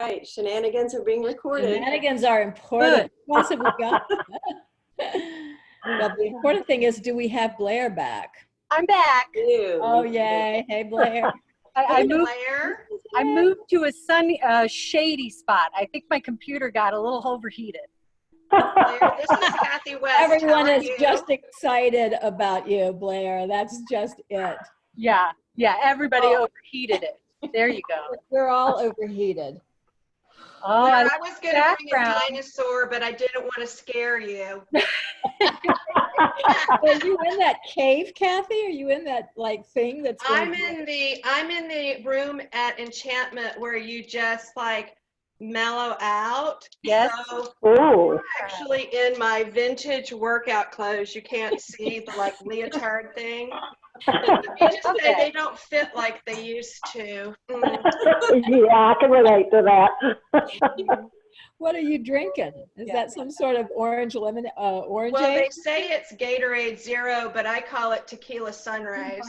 Right, shenanigans are being recorded. Shenanigans are important. What have we got? Well, the important thing is, do we have Blair back? I'm back. Oh, yay. Hey, Blair. I moved to a sunny, shady spot. I think my computer got a little overheated. Blair, this is Kathy West. Everyone is just excited about you, Blair. That's just it. Yeah, everybody overheated it. There you go. We're all overheated. Oh, Blair, I was going to bring a dinosaur, but I didn't want to scare you. Are you in that cave, Kathy? Are you in that thing that's? I'm in the room at Enchantment where you just mellow out. Yes. So I'm actually in my vintage workout clothes. You can't see the leotard thing. You just say they don't fit like they used to. Yeah, I can relate to that. What are you drinking? Is that some sort of orange lemon, orange? Well, they say it's Gatorade Zero, but I call it Tequila Sunrise.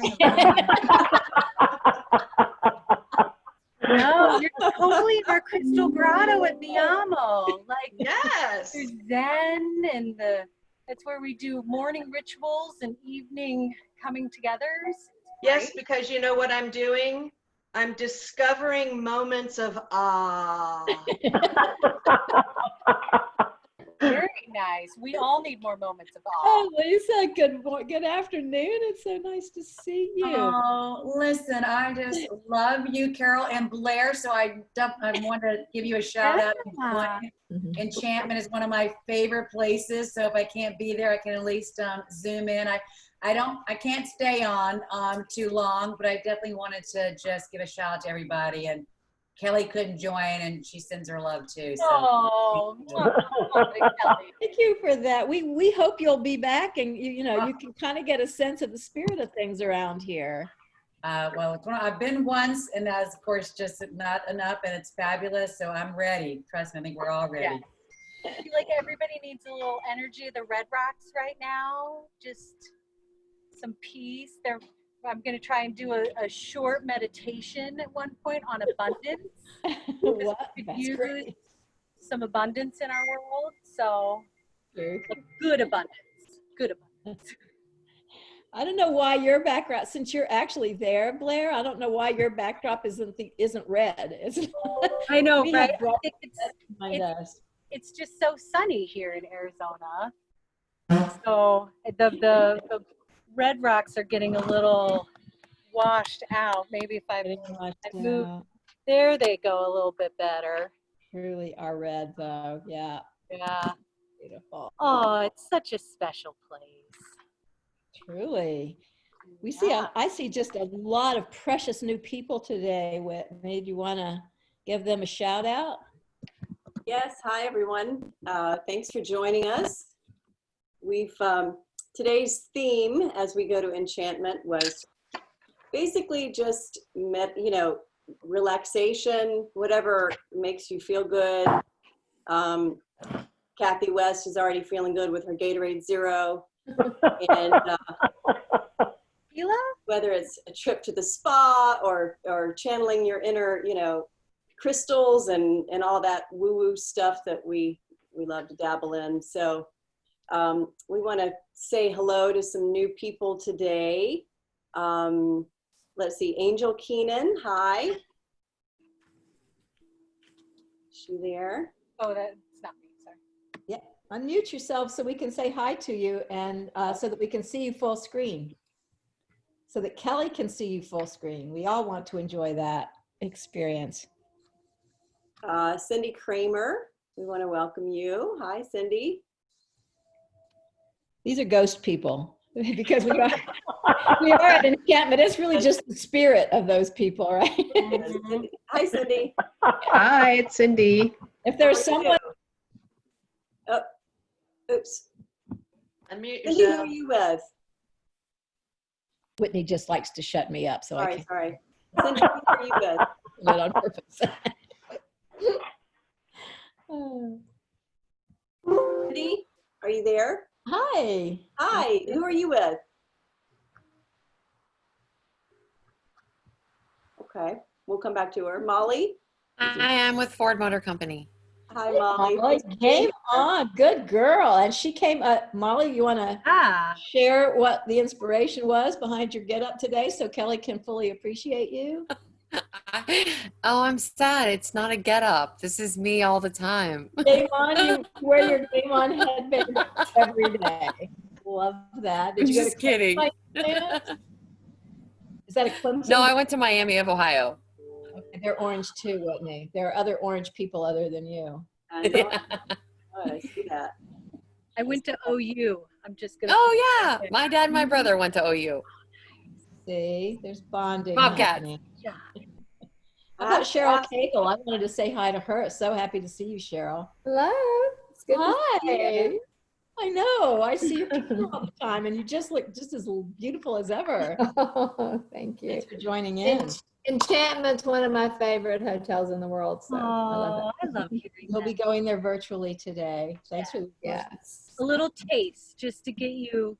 No, you're totally in our crystal grotto at Miyamo. Yes. There's Zen, and that's where we do morning rituals and evening coming togethers. Yes, because you know what I'm doing? I'm discovering moments of awe. Very nice. We all need more moments of awe. Oh, Lisa, good afternoon. It's so nice to see you. Oh, listen, I just love you, Carol and Blair. So I want to give you a shout out. Enchantment is one of my favorite places. So if I can't be there, I can at least zoom in. I can't stay on too long, but I definitely wanted to just give a shout out to everybody. And Kelly couldn't join, and she sends her love too. So. Oh, thank you for that. We hope you'll be back, and you can kind of get a sense of the spirit of things around here. Well, I've been once, and that's of course just not enough, and it's fabulous. So I'm ready. Trust me, I think we're all ready. Yeah. I feel like everybody needs a little energy of the Red Rocks right now. Just some peace. I'm going to try and do a short meditation at one point on abundance. We could use some abundance in our world. So good abundance. Good abundance. I don't know why your background, since you're actually there, Blair, I don't know why your backdrop isn't red. I know, right? It's just so sunny here in Arizona. So the Red Rocks are getting a little washed out. Maybe if I move, there they go a little bit better. Truly are red though, yeah. Yeah. Beautiful. Oh, it's such a special place. Truly. I see just a lot of precious new people today. Made you want to give them a shout out? Yes, hi everyone. Thanks for joining us. Today's theme as we go to Enchantment was basically just relaxation, whatever makes you feel good. Kathy West is already feeling good with her Gatorade Zero. And whether it's a trip to the spa or channeling your inner, crystals and all that woo-woo stuff that we love to dabble in. So we want to say hello to some new people today. Let's see, Angel Keenan, hi. Is she there? Oh, that's not me, sorry. Yeah, unmute yourself so we can say hi to you, and so that we can see you full screen. So that Kelly can see you full screen. We all want to enjoy that experience. Cindy Kramer, we want to welcome you. Hi, Cindy. These are ghost people because we are at Enchantment. It's really just the spirit of those people, right? Mm-hmm. Hi, Cindy. Hi, it's Cindy. If there's someone. Oh, oops. Unmute Cindy, yourself. who are you with? Whitney just likes to shut me up, so I can't. Sorry. Cindy, who are you with? Not on purpose. Cindy, are you there? Hi. Hi, who are you with? Okay, we'll come back to her. Molly? I am with Ford Motor Company. Hi, Molly. Molly came on. Good girl. And she came, Molly, you want to share what the inspiration was behind your get up today so Kelly can fully appreciate you? Oh, I'm sad. It's not a get up. This is me all the time. Game on, you wear your game on headband every day. Love that. Did I'm you go to just kidding. Clemson? Is that a Clemson? No, I went to Miami of Ohio. Okay, they're orange too, wasn't they? There are other orange people other than you. I see that. I went to OU. I'm just gonna. Oh yeah, my dad and my brother went to OU. See, there's bonding Bobcat. happening. Yeah. How about Cheryl Cagle? I wanted to say hi to her. So happy to see you, Cheryl. Hello. It's good to see Hi. you. I know. I see your picture all the time, and you just look just as beautiful as ever. Oh, thank you. Thanks for joining in. Enchantment's one of my favorite hotels in the world, so I love it. I love hearing We'll that. be going there virtually today. Thanks for the Yes. A little taste just to get you,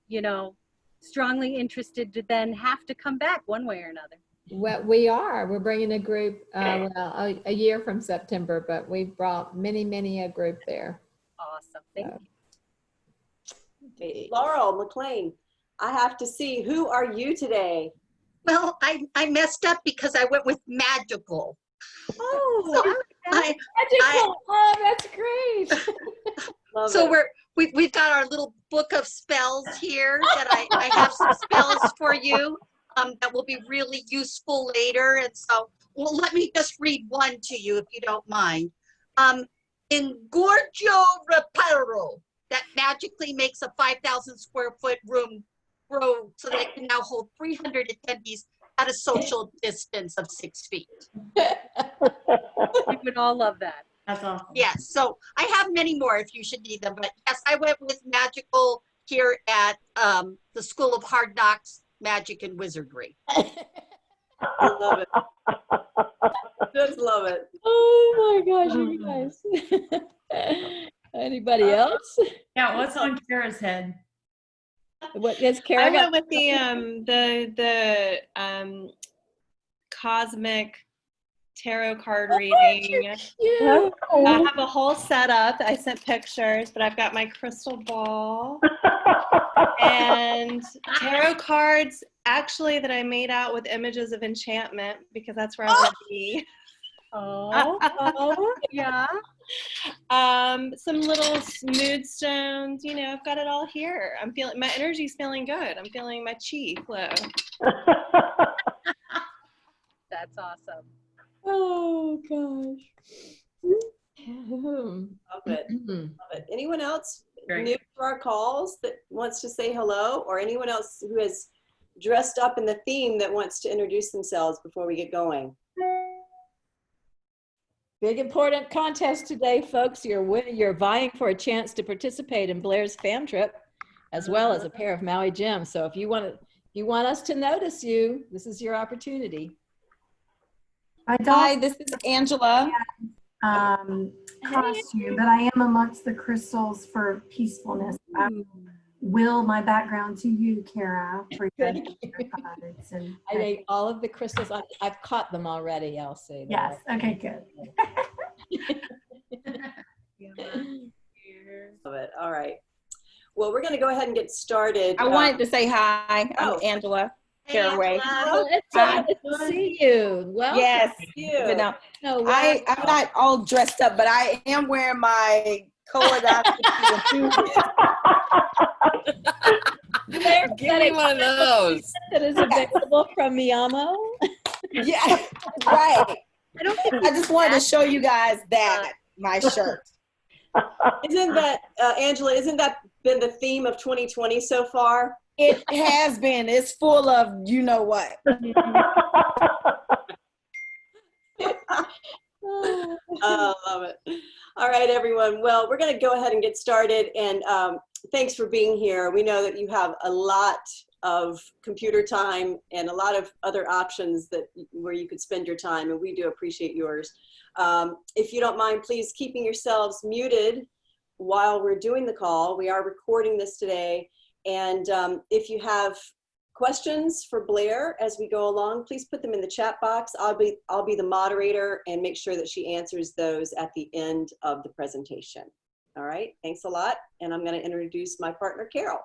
strongly interested to then have to come back one way or another. Well, we're bringing a group, a year from September, but we've brought many a group there. Awesome. Thank you. Laurel Mclean, I have to see, who are you today? Well, I messed up because I went with magical. Oh, So oh, that's great. Love so it. we've got our little book of spells here that I have some spells for you that will be really useful later. And so, well, let me just read one to you if you don't mind. Engorgio Reparo, that magically makes a 5,000 square foot room grow so that it can now hold 300 attendees at a social distance of 6 feet. We would all love that. That's awesome. Yes, so I have many more if you should need them, but yes, I went with magical here at the School of Hard Knocks, Magic and Wizardry. I love it. Just love it. Oh my gosh, you guys. Anybody else? Yeah, what's on Kara's head? What is Kara? I went with the cosmic tarot card reading. Yeah. I have a whole setup. I sent pictures, but I've got my crystal ball and tarot cards actually that I made out with images of enchantment because that's where I want to be. Oh, yeah. Some little mood stones, I've got it all here. I'm feeling, my energy's feeling good. I'm feeling my chi flow. That's awesome. Oh gosh. Love it. Love it. Anyone else Great. new to our calls that wants to say hello, or anyone else who has dressed up in the theme that wants to introduce themselves before we get going? Big important contest today, folks. You're vying for a chance to participate in Blair's fam trip, as well as a pair of Maui gems. So if you want us to notice you, this is your opportunity. Hi, this is Angela. Costume, but I am amongst the crystals for peacefulness. I will my background to you, Kara, for your cards. And I think all of the crystals, I've caught them already, Elsie. yes, okay, good. Love it. All right. Well, we're going to go ahead and get started. Oh. I wanted to say hi. I'm Angela Caraway. Well, it's so good to see you. Well, Yes, you. but now no, I'm not all dressed up, but I am wearing my Give me one of those. that is available from Miyamo. Yeah, right. I just wanted to show you guys that my shirt. Isn't that, Angela, isn't that been the theme of 2020 so far? It has been. It's full of you know what. Oh, love it. All right, everyone. Well, we're going to go ahead and get started. And thanks for being here. We know that you have a lot of computer time and a lot of other options where you could spend your time, and we do appreciate yours. If you don't mind, please keeping yourselves muted while we're doing the call. We are recording this today. And if you have questions for Blair as we go along, please put them in the chat box. I'll be the moderator and make sure that she answers those at the end of the presentation. All right, thanks a lot. And I'm going to introduce my partner, Carol.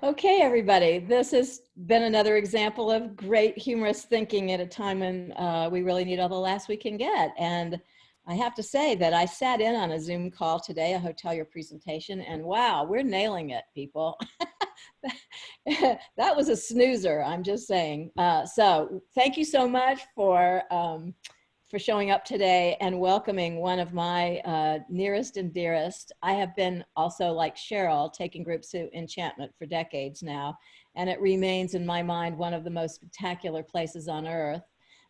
Okay, everybody, this has been another example of great humorous thinking at a time when we really need all the laughs we can get. And I have to say that I sat in on a Zoom call today, a hotelier presentation, and wow, we're nailing it, people. That was a snoozer, I'm just saying. So thank you so much for showing up today and welcoming one of my nearest and dearest. I have been also, like Cheryl, taking groups to Enchantment for decades now, and it remains in my mind one of the most spectacular places on earth,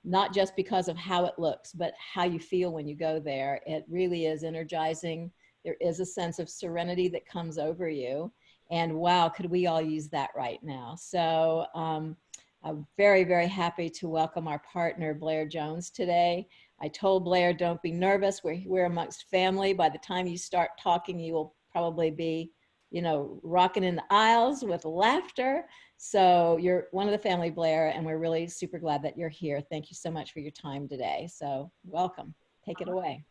not just because of how it looks, but how you feel when you go there. It really is energizing. There is a sense of serenity that comes over you. And wow, could we all use that right now? So I'm very, very happy to welcome our partner, Blair Jones, today. I told Blair, don't be nervous. We're amongst family. By the time you start talking, you will probably be, you know, rocking in the aisles with laughter. So you're one of the family, Blair, and we're really super glad that you're here. Thank you so much for your time today. So welcome. Take it away.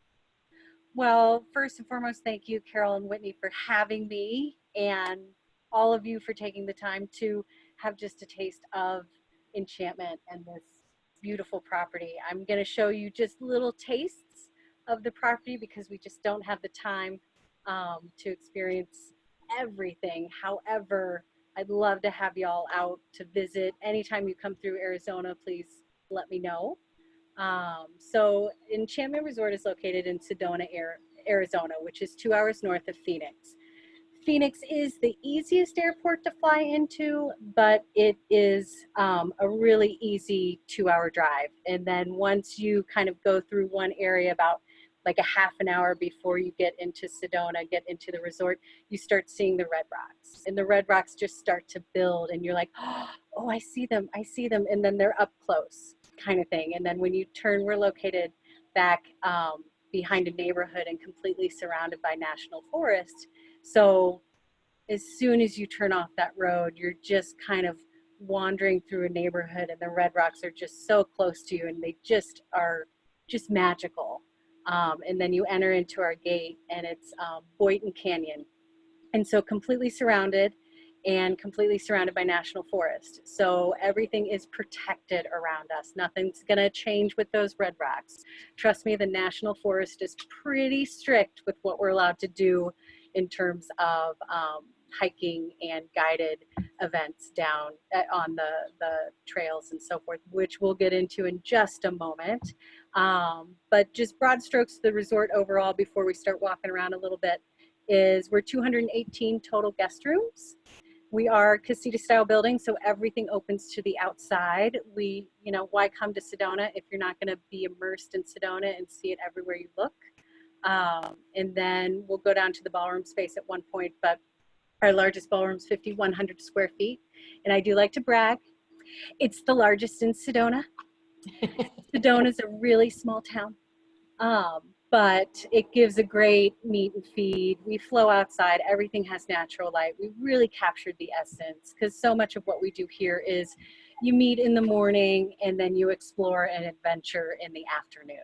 Well, first and foremost, thank you, Carol and Whitney, for having me, and all of you for taking the time to have just a taste of Enchantment and this beautiful property. I'm going to show you just little tastes of the property because we just don't have the time to experience everything. However, I'd love to have y'all out to visit. Anytime you come through Arizona, please let me know. So Enchantment Resort is located in Sedona, Arizona, which is 2 hours north of Phoenix. Phoenix is the easiest airport to fly into, but it is a really easy 2-hour drive. And then once you kind of go through one area about like a half an hour before you get into Sedona, get into the resort, you start seeing the red rocks. And the red rocks just start to build and you're like, oh, I see them, I see them. And then they're up close kind of thing. And then when you turn, we're located back behind a neighborhood and completely surrounded by national forest. So as soon as you turn off that road, you're just kind of wandering through a neighborhood and the red rocks are just so close to you and they just are just magical. And then you enter into our gate and it's Boynton Canyon. And so completely surrounded and completely surrounded by national forest. So everything is protected around us. Nothing's gonna change with those red rocks. Trust me, the national forest is pretty strict with what we're allowed to do in terms of hiking and guided events down on the trails and so forth, which we'll get into in just a moment. But just broad strokes, the resort overall, before we start walking around a little bit, is we're 218 total guest rooms. We are casita style building, so everything opens to the outside. We, you know, why come to Sedona if you're not going to be immersed in Sedona and see it everywhere you look? And then we'll go down to the ballroom space at one point, but our largest ballroom is 5,100 square feet. And I do like to brag, it's the largest in Sedona. Sedona is a really small town. But it gives a great meet and feed. We flow outside, everything has natural light. We really captured the essence because so much of what we do here is you meet in the morning and then you explore and adventure in the afternoon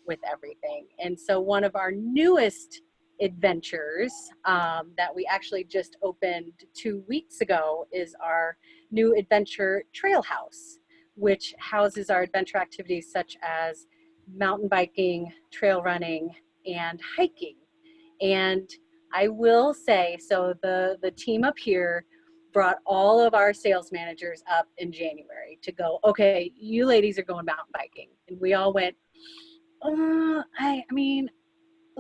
with everything. And so one of our newest adventures that we actually just opened 2 weeks ago is our new Adventure Trailhouse, which houses our adventure activities such as mountain biking, trail running, and hiking. And I will say, so the team up here brought all of our sales managers up in January to go, okay, you ladies are going mountain biking. And we all went, I mean,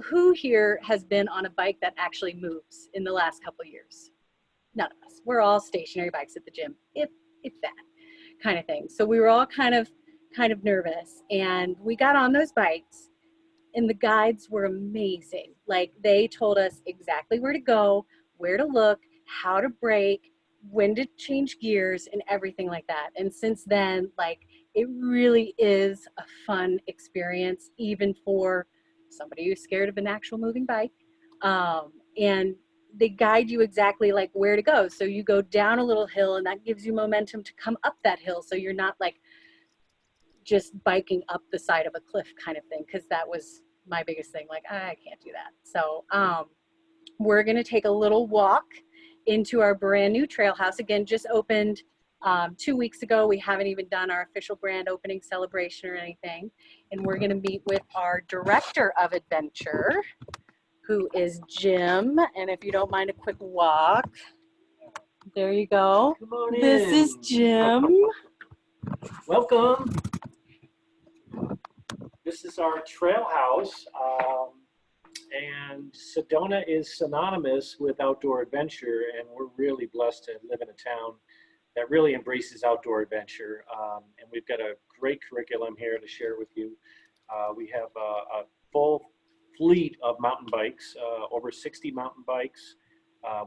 who here has been on a bike that actually moves in the last couple of years? None of us. We're all stationary bikes at the gym, if that kind of thing. So we were all kind of nervous, and we got on those bikes and the guides were amazing. Like, they told us exactly where to go, where to look, how to brake, when to change gears, and everything like that. And since then, like, it really is a fun experience, even for somebody who's scared of an actual moving bike. And they guide you exactly like where to go. So you go down a little hill and that gives you momentum to come up that hill. So you're not like just biking up the side of a cliff kind of thing. Cause that was my biggest thing. Like, I can't do that. So we're going to take a little walk into our brand new trail house. Again, just opened 2 weeks ago. We haven't even done our official grand opening celebration or anything. And we're going to meet with our director of adventure, who is Jim. And if you don't mind a quick walk, there you go. Come on This in. is Jim. Welcome. This is our trail house. And Sedona is synonymous with outdoor adventure, and we're really blessed to live in a town that really embraces outdoor adventure. And we've got a great curriculum here to share with you. We have a full fleet of mountain bikes, over 60 mountain bikes.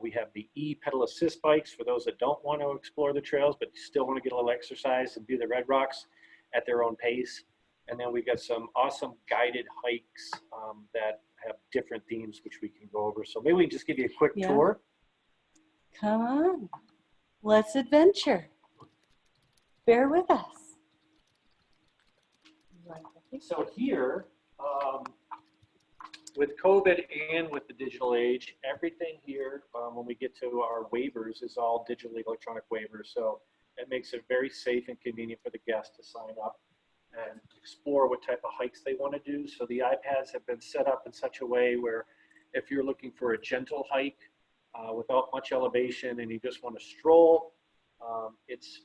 We have the e-pedal assist bikes for those that don't want to explore the trails, but still want to get a little exercise and do the red rocks at their own pace. And then we've got some awesome guided hikes that have different themes, which we can go over. So maybe we can just give you a quick tour. Come on, let's adventure. Bear with us. So here, with COVID and with the digital age, everything here, when we get to our waivers, is all digitally electronic waivers. So it makes it very safe and convenient for the guest to sign up and explore what type of hikes they want to do. So the iPads have been set up in such a way where if you're looking for a gentle hike without much elevation and you just want to stroll,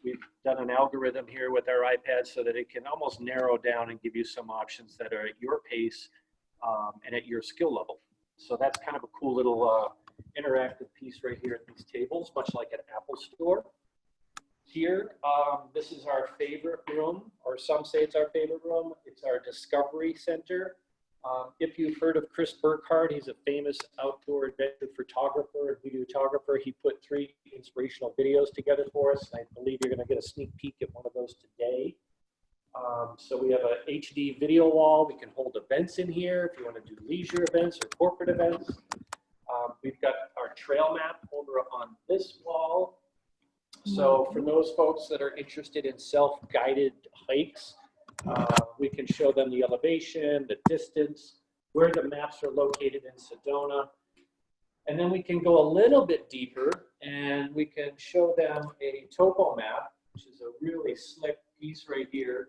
we've done an algorithm here with our iPads so that it can almost narrow down and give you some options that are at your pace and at your skill level. So that's kind of a cool little interactive piece right here at these tables, much like an Apple store. Here, this is our favorite room, or some say it's our favorite room. It's our Discovery Center. If you've heard of Chris Burkhardt, he's a famous outdoor adventure photographer and videographer. He put 3 inspirational videos together for us. I believe you're going to get a sneak peek at one of those today. So we have a HD video wall. We can hold events in here if you want to do leisure events or corporate events. We've got our trail map over on this wall. So for those folks that are interested in self-guided hikes, we can show them the elevation, the distance, where the maps are located in Sedona. And then we can go a little bit deeper and we can show them a topo map, which is a really slick piece right here.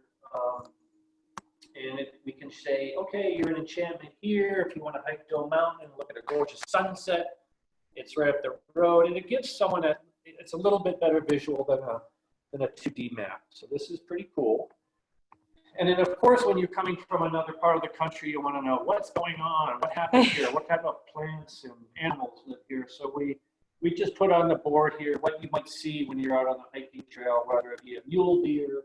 We can say, okay, you're in Enchantment here. If you want to hike Dome Mountain and look at a gorgeous sunset, it's right up the road. And it gives someone it's a little bit better visual than a 2D map. So this is pretty cool. And then of course, when you're coming from another part of the country, you want to know what's going on, what happens here, what type of plants and animals live here. So we just put on the board here what you might see when you're out on the hiking trail, whether it be a mule deer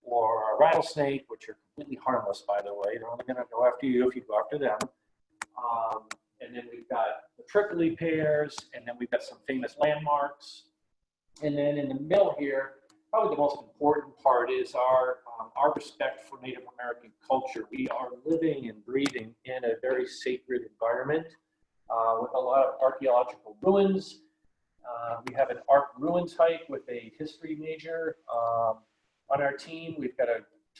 or a rattlesnake, which are completely harmless, by the way. They're only going to go after you if you go after them. And then we've got the prickly pears, and then we've got some famous landmarks. And then in the middle here, probably the most important part is our respect for Native American culture. We are living and breathing in a very sacred environment with a lot of archaeological ruins. We have an art ruins hike with a history major on our team. We've got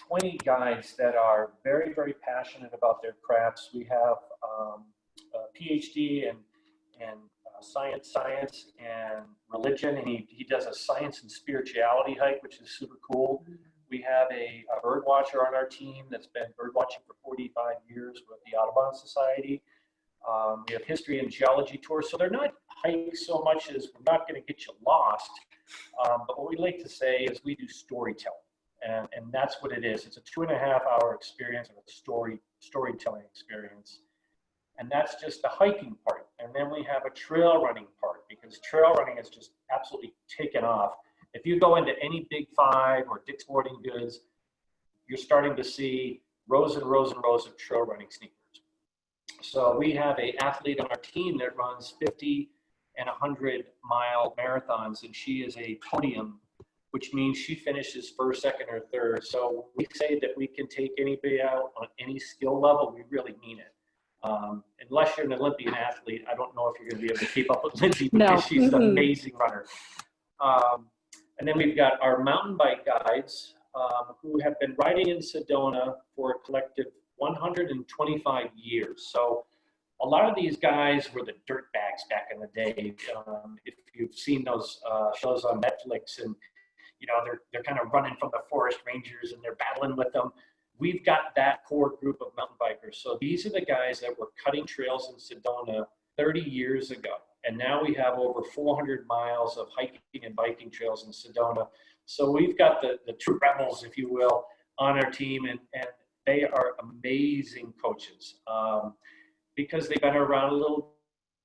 20 guides that are very, very passionate about their crafts. We have a PhD in science and religion, and he does a science and spirituality hike, which is super cool. We have a bird watcher on our team that's been bird watching for 45 years with the Audubon Society. We have history and geology tours, so they're not hikes so much as we're not going to get you lost, but what we like to say is we do storytelling, and that's what it is. It's a 2.5-hour experience of a storytelling experience. And that's just the hiking part. And then we have a trail running part, because trail running is just absolutely taken off. If you go into any Big Five or Dick's Sporting Goods, you're starting to see rows and rows and rows of trail running sneakers. So we have an athlete on our team that runs 50 and 100-mile marathons, and she is a podium, which means she finishes first, second, or third. So we say that we can take anybody out on any skill level. We really mean it. Unless you're an Olympian athlete, I don't know if you're going to be able to keep up with Lindsay No. because she's an amazing runner. And then we've got our mountain bike guides who have been riding in Sedona for a collective 125 years. So a lot of these guys were the dirt bags back in the day. If you've seen those shows on Netflix, and you know they're kind of running from the forest rangers and they're battling with them. We've got that core group of mountain bikers. So these are the guys that were cutting trails in Sedona 30 years ago. And now we have over 400 miles of hiking and biking trails in Sedona. So we've got the true rebels, if you will, on our team, and they are amazing coaches because they've been around a little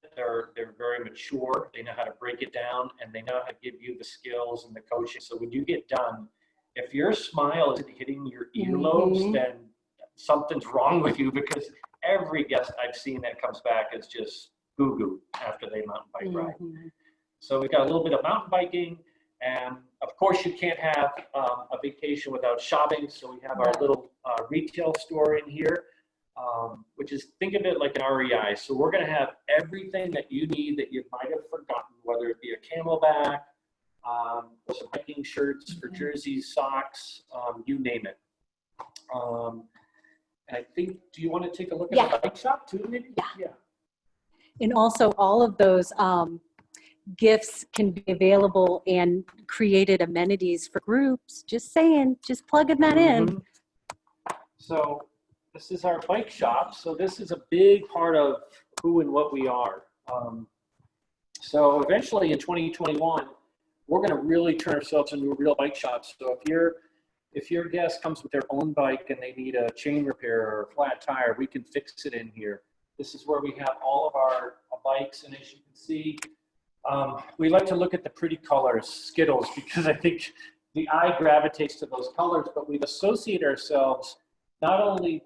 bit. They're very mature. They know how to break it down, and they know how to give you the skills and the coaching. So when you get done, if your smile isn't hitting your earlobes, then something's wrong with you, because every guest I've seen that comes back is just goo-goo after they mountain bike ride. So we've got a little bit of mountain biking, and of course you can't have a vacation without shopping. So we have our little retail store in here, which is, think of it like an REI. So we're gonna have everything that you need that you might have forgotten, whether it be a camelback, some hiking shirts for jerseys, socks, you name it. I think, do you want to take a look at the bike shop too, maybe? Yeah. And also all of those gifts can be available and created amenities for groups. Just saying, just plugging that in. So this is our bike shop. So this is a big part of who and what we are. So eventually in 2021, we're going to really turn ourselves into a real bike shop. So if your guest comes with their own bike and they need a chain repair or a flat tire, we can fix it in here. This is where we have all of our bikes, and as you can see, we like to look at the pretty colors, Skittles, because I think the eye gravitates to those colors, but we've associated ourselves not only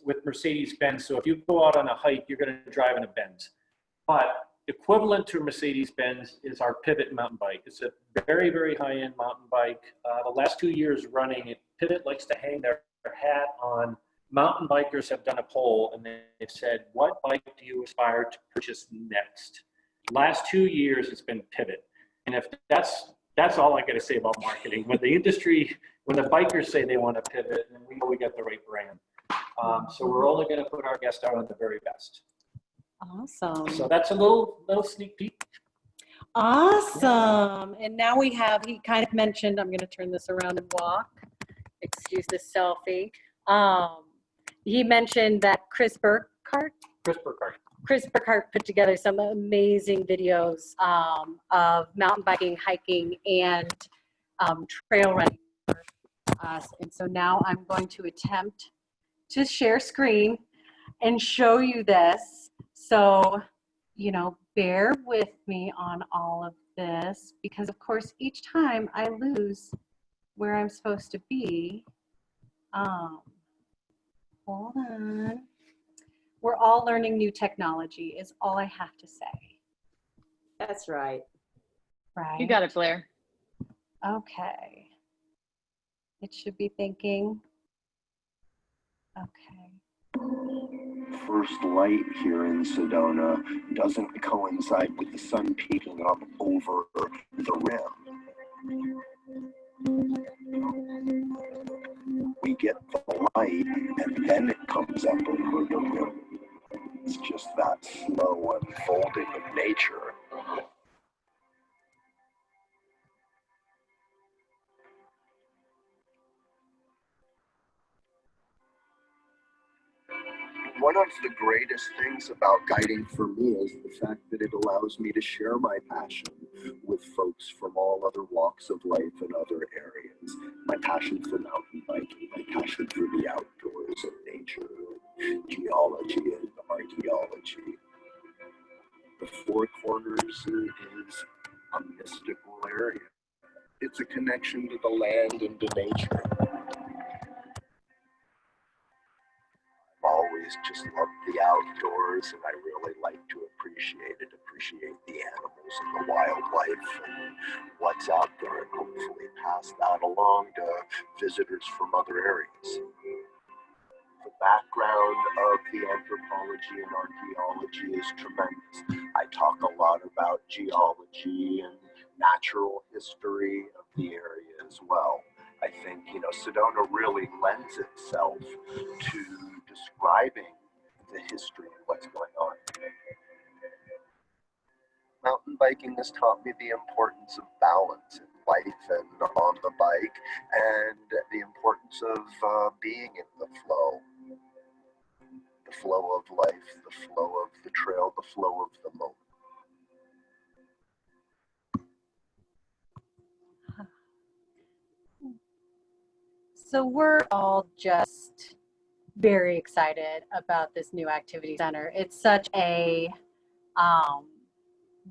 with Mercedes-Benz. So if you go out on a hike, you're going to drive in a Benz, but equivalent to Mercedes-Benz is our Pivot mountain bike. It's a very, very high-end mountain bike. The last 2 years running, Pivot likes to hang their hat on. Mountain bikers have done a poll, and they've said, what bike do you aspire to purchase next? Last 2 years, it's been Pivot. And if that's all I got to say about marketing. When the industry, when the bikers say they want to pivot, then we know we got the right brand. So we're only going to put our guests out on the very best. Awesome. So that's a little sneak peek. Awesome. And now we have, he kind of mentioned, I'm going to turn this around and walk. Excuse the selfie. He mentioned that Chris Burkhart put together some amazing videos of mountain biking, hiking, and trail running for us. And so now I'm going to attempt to share screen and show you this. So, you know, bear with me on all of this, because of course each time I lose where I'm supposed to be. Hold on. We're all learning new technology is all I have to say. That's right. Right. You got it, Blair. Okay. It should be thinking. Okay. First light here in Sedona doesn't coincide with the sun peeking up over the rim. We get the light and then it comes up over the rim. It's just that slow unfolding of nature. One of the greatest things about guiding for me is the fact that it allows me to share my passion with folks from all other walks of life and other areas. My passion for mountain biking, my passion for the outdoors and nature, geology and archaeology. The Four Corners is a mystical area. It's a connection to the land and to nature. Always just love the outdoors, and I really like to appreciate the animals and the wildlife and what's out there, and hopefully pass that along to visitors from other areas. The background of the anthropology and archaeology is tremendous. I talk a lot about geology and natural history of the area as well. I think, Sedona really lends itself to describing the history and what's going on. Mountain biking has taught me the importance of balance in life and on the bike, and the importance of being in the flow of life, the flow of the trail, the flow of the moment. So we're all just very excited about this new activity center. It's such a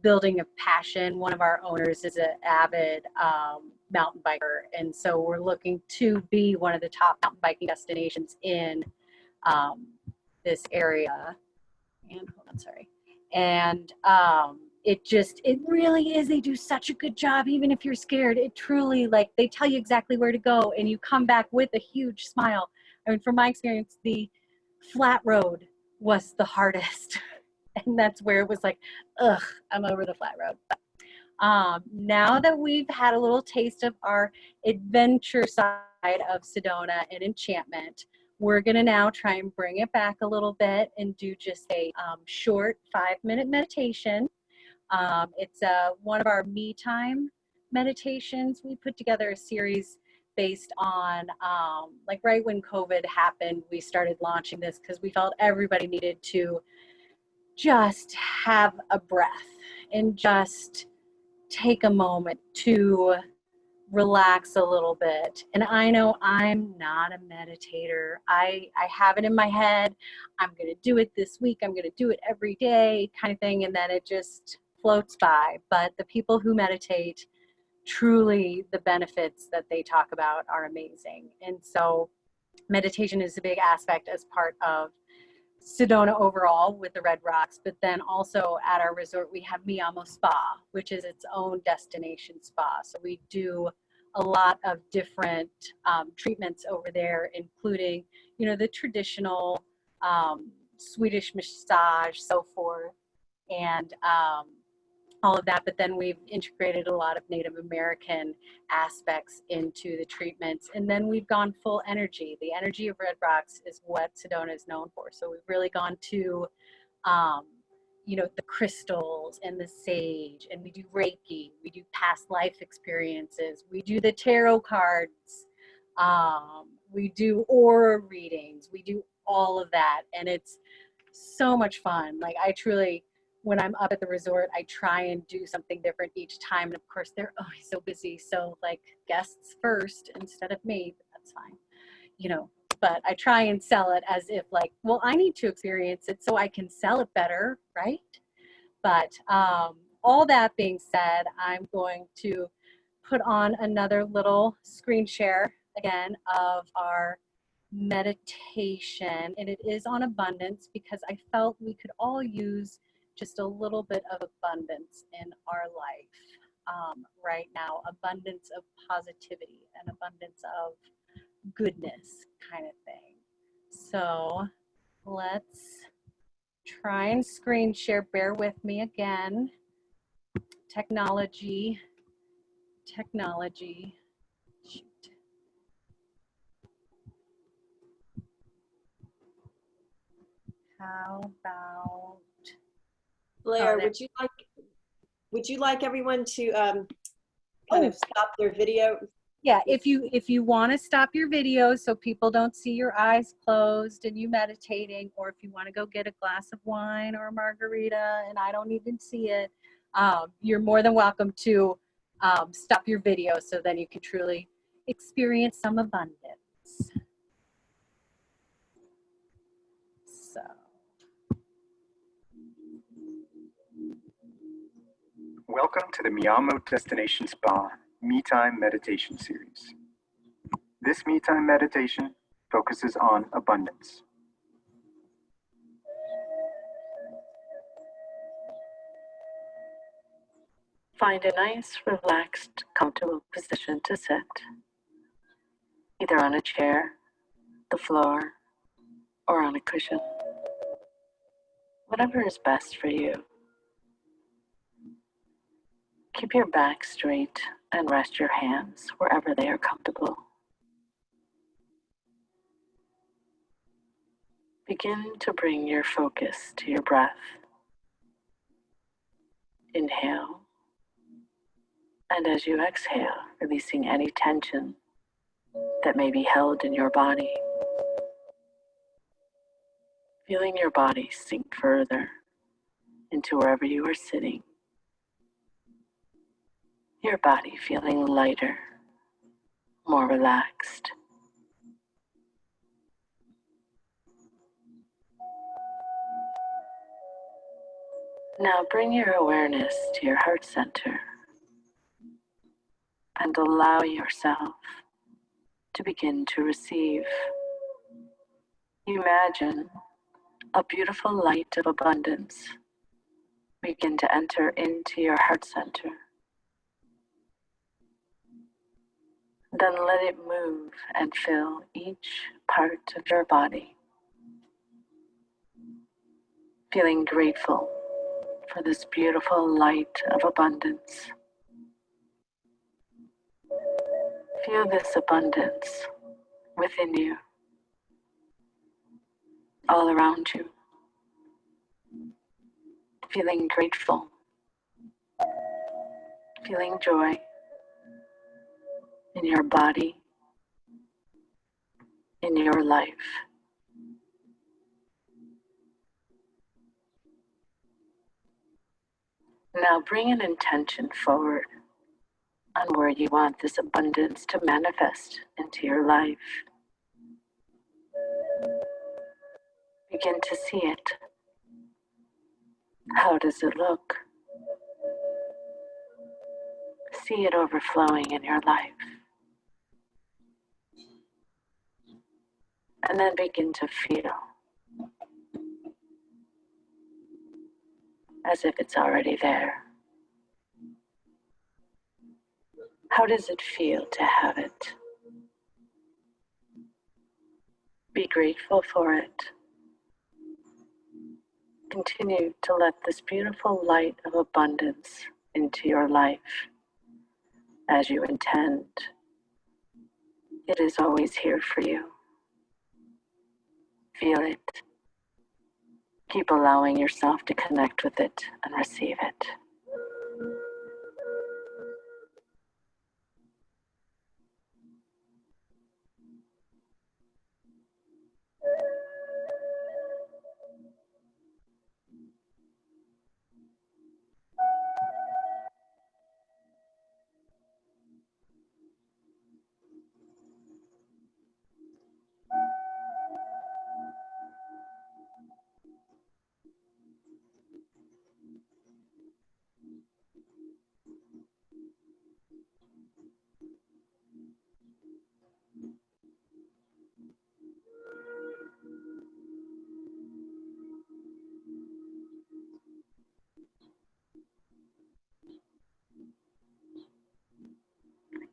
building of passion. One of our owners is an avid mountain biker, and so we're looking to be one of the top mountain biking destinations in this area. And hold on, sorry. And it really is. They do such a good job, even if you're scared. It truly, like, they tell you exactly where to go, and you come back with a huge smile. I mean, from my experience, the flat road was the hardest. And that's where it was like, ugh, I'm over the flat road. Now that we've had a little taste of our adventure side of Sedona and Enchantment, we're going to now try and bring it back a little bit and do just a short 5-minute meditation. It's one of our me time meditations. We put together a series based on, like right when COVID happened, we started launching this because we felt everybody needed to just have a breath and just take a moment to relax a little bit. And I know I'm not a meditator. I have it in my head. I'm going to do it this week. I'm going to do it every day kind of thing. And then it just floats by. But the people who meditate, truly the benefits that they talk about are amazing. And so meditation is a big aspect as part of Sedona overall with the Red Rocks, but then also at our resort we have Miyamo Spa, which is its own destination spa. So we do a lot of different treatments over there, including, the traditional Swedish massage, so forth, and all of that. But then we've integrated a lot of Native American aspects into the treatments. And then we've gone full energy. The energy of Red Rocks is what Sedona is known for. So we've really gone to, the crystals and the sage, and we do Reiki, we do past life experiences, we do the tarot cards, we do aura readings, we do all of that. And it's so much fun. Like, I truly, when I'm up at the resort, I try and do something different each time. And of course, they're always so busy. So, like, guests first instead of me, but that's fine, But I try and sell it as if, like, well, I need to experience it so I can sell it better, right? But all that being said, I'm going to put on another little screen share again of our meditation. And it is on abundance because I felt we could all use just a little bit of abundance in our life right now, abundance of positivity and abundance of goodness kind of thing. So let's try and screen share. Bear with me again. Technology. Shoot. How about Blair, would you like everyone to kind of stop their video? Yeah, if you want to stop your video so people don't see your eyes closed and you meditating, or if you want to go get a glass of wine or a margarita and I don't even see it, you're more than welcome to stop your video so then you can truly experience some abundance. So. Welcome to the Miyamo Destination Spa Me Time Meditation Series. This Me Time meditation focuses on abundance. Find a nice, relaxed, comfortable position to sit, either on a chair, the floor, or on a cushion. Whatever is best for you. Keep your back straight and rest your hands wherever they are comfortable. Begin to bring your focus to your breath. Inhale, and as you exhale, releasing any tension that may be held in your body. Feeling your body sink further into wherever you are sitting. Your body feeling lighter, more relaxed. Now bring your awareness to your heart center and allow yourself to begin to receive. Imagine a beautiful light of abundance begin to enter into your heart center. Then let it move and fill each part of your body. Feeling grateful for this beautiful light of abundance. Feel this abundance within you, all around you. Feeling grateful, feeling joy in your body, in your life. Now bring an intention forward on where you want this abundance to manifest into your life. Begin to see it. How does it look? See it overflowing in your life. And then begin to feel as if it's already there. How does it feel to have it? Be grateful for it. Continue to let this beautiful light of abundance into your life as you intend. It is always here for you. Feel it. Keep allowing yourself to connect with it and receive it.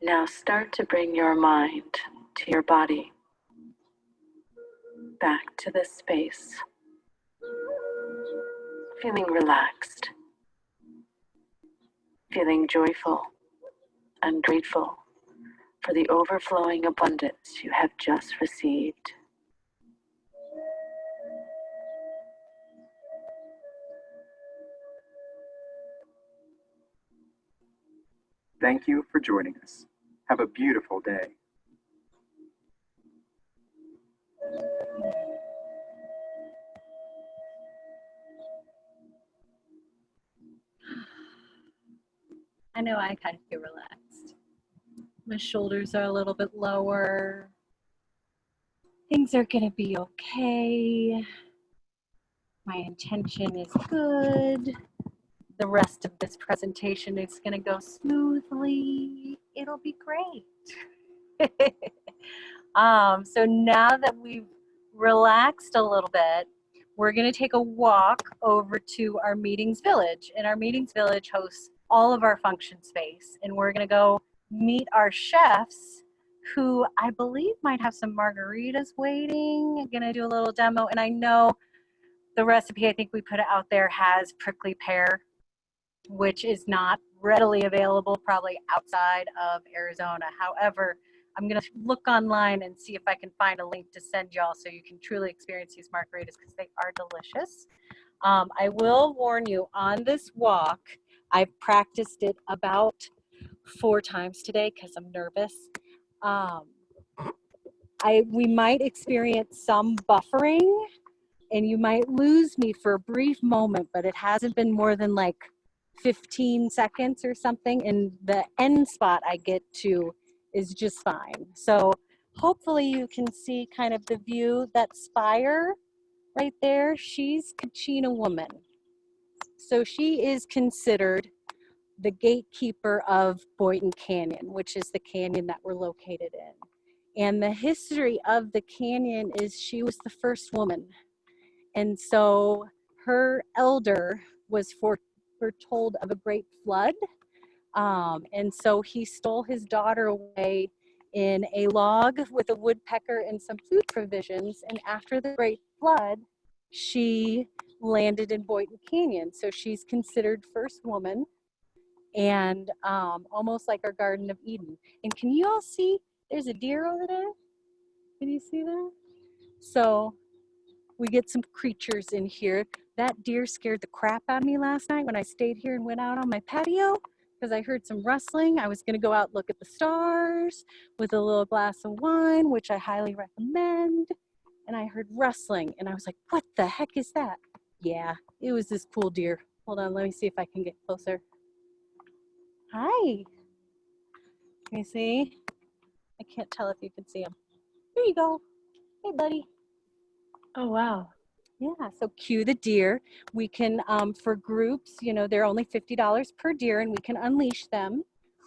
Now start to bring your mind to your body, back to this space, feeling relaxed, feeling joyful and grateful for the overflowing abundance you have just received. Thank you for joining us. Have a beautiful day. I know I kind of feel relaxed. My shoulders are a little bit lower. Things are going to be okay. My intention is good. The rest of this presentation is going to go smoothly. It'll be great. So now that we've relaxed a little bit, we're going to take a walk over to our meetings village. And our meetings village hosts all of our function space. And we're going to go meet our chefs who I believe might have some margaritas waiting. I'm gonna do a little demo, and I know the recipe I think we put out there has prickly pear, which is not readily available probably outside of Arizona. However, I'm gonna look online and see if I can find a link to send y'all so you can truly experience these margaritas because they are delicious. I will warn you, on this walk, I've practiced it about 4 times today because I'm nervous. We might experience some buffering and you might lose me for a brief moment, but it hasn't been more than like 15 seconds or something. And the end spot I get to is just fine. So hopefully you can see kind of the view, that spire right there. She's Kachina woman. So she is considered the gatekeeper of Boynton Canyon, which is the canyon that we're located in. And the history of the canyon is she was the first woman. And so her elder was foretold of a great flood. And so he stole his daughter away in a log with a woodpecker and some food provisions. And after the great flood, she landed in Boynton Canyon. So she's considered first woman and almost like our Garden of Eden. And can you all see, there's a deer over there? Can you see that? So we get some creatures in here. That deer scared the crap out of me last night when I stayed here and went out on my patio because I heard some rustling. I was gonna go out and look at the stars with a little glass of wine, which I highly recommend. And I heard rustling and I was like, what the heck is that? Yeah, it was this cool deer. Hold on, let me see if I can get closer. Hi. Can you see? I can't tell if you can see him. There you go. Hey, buddy. Oh, wow. Yeah, so cue the deer. We can, for groups, you know, they're only $50 per deer and we can unleash them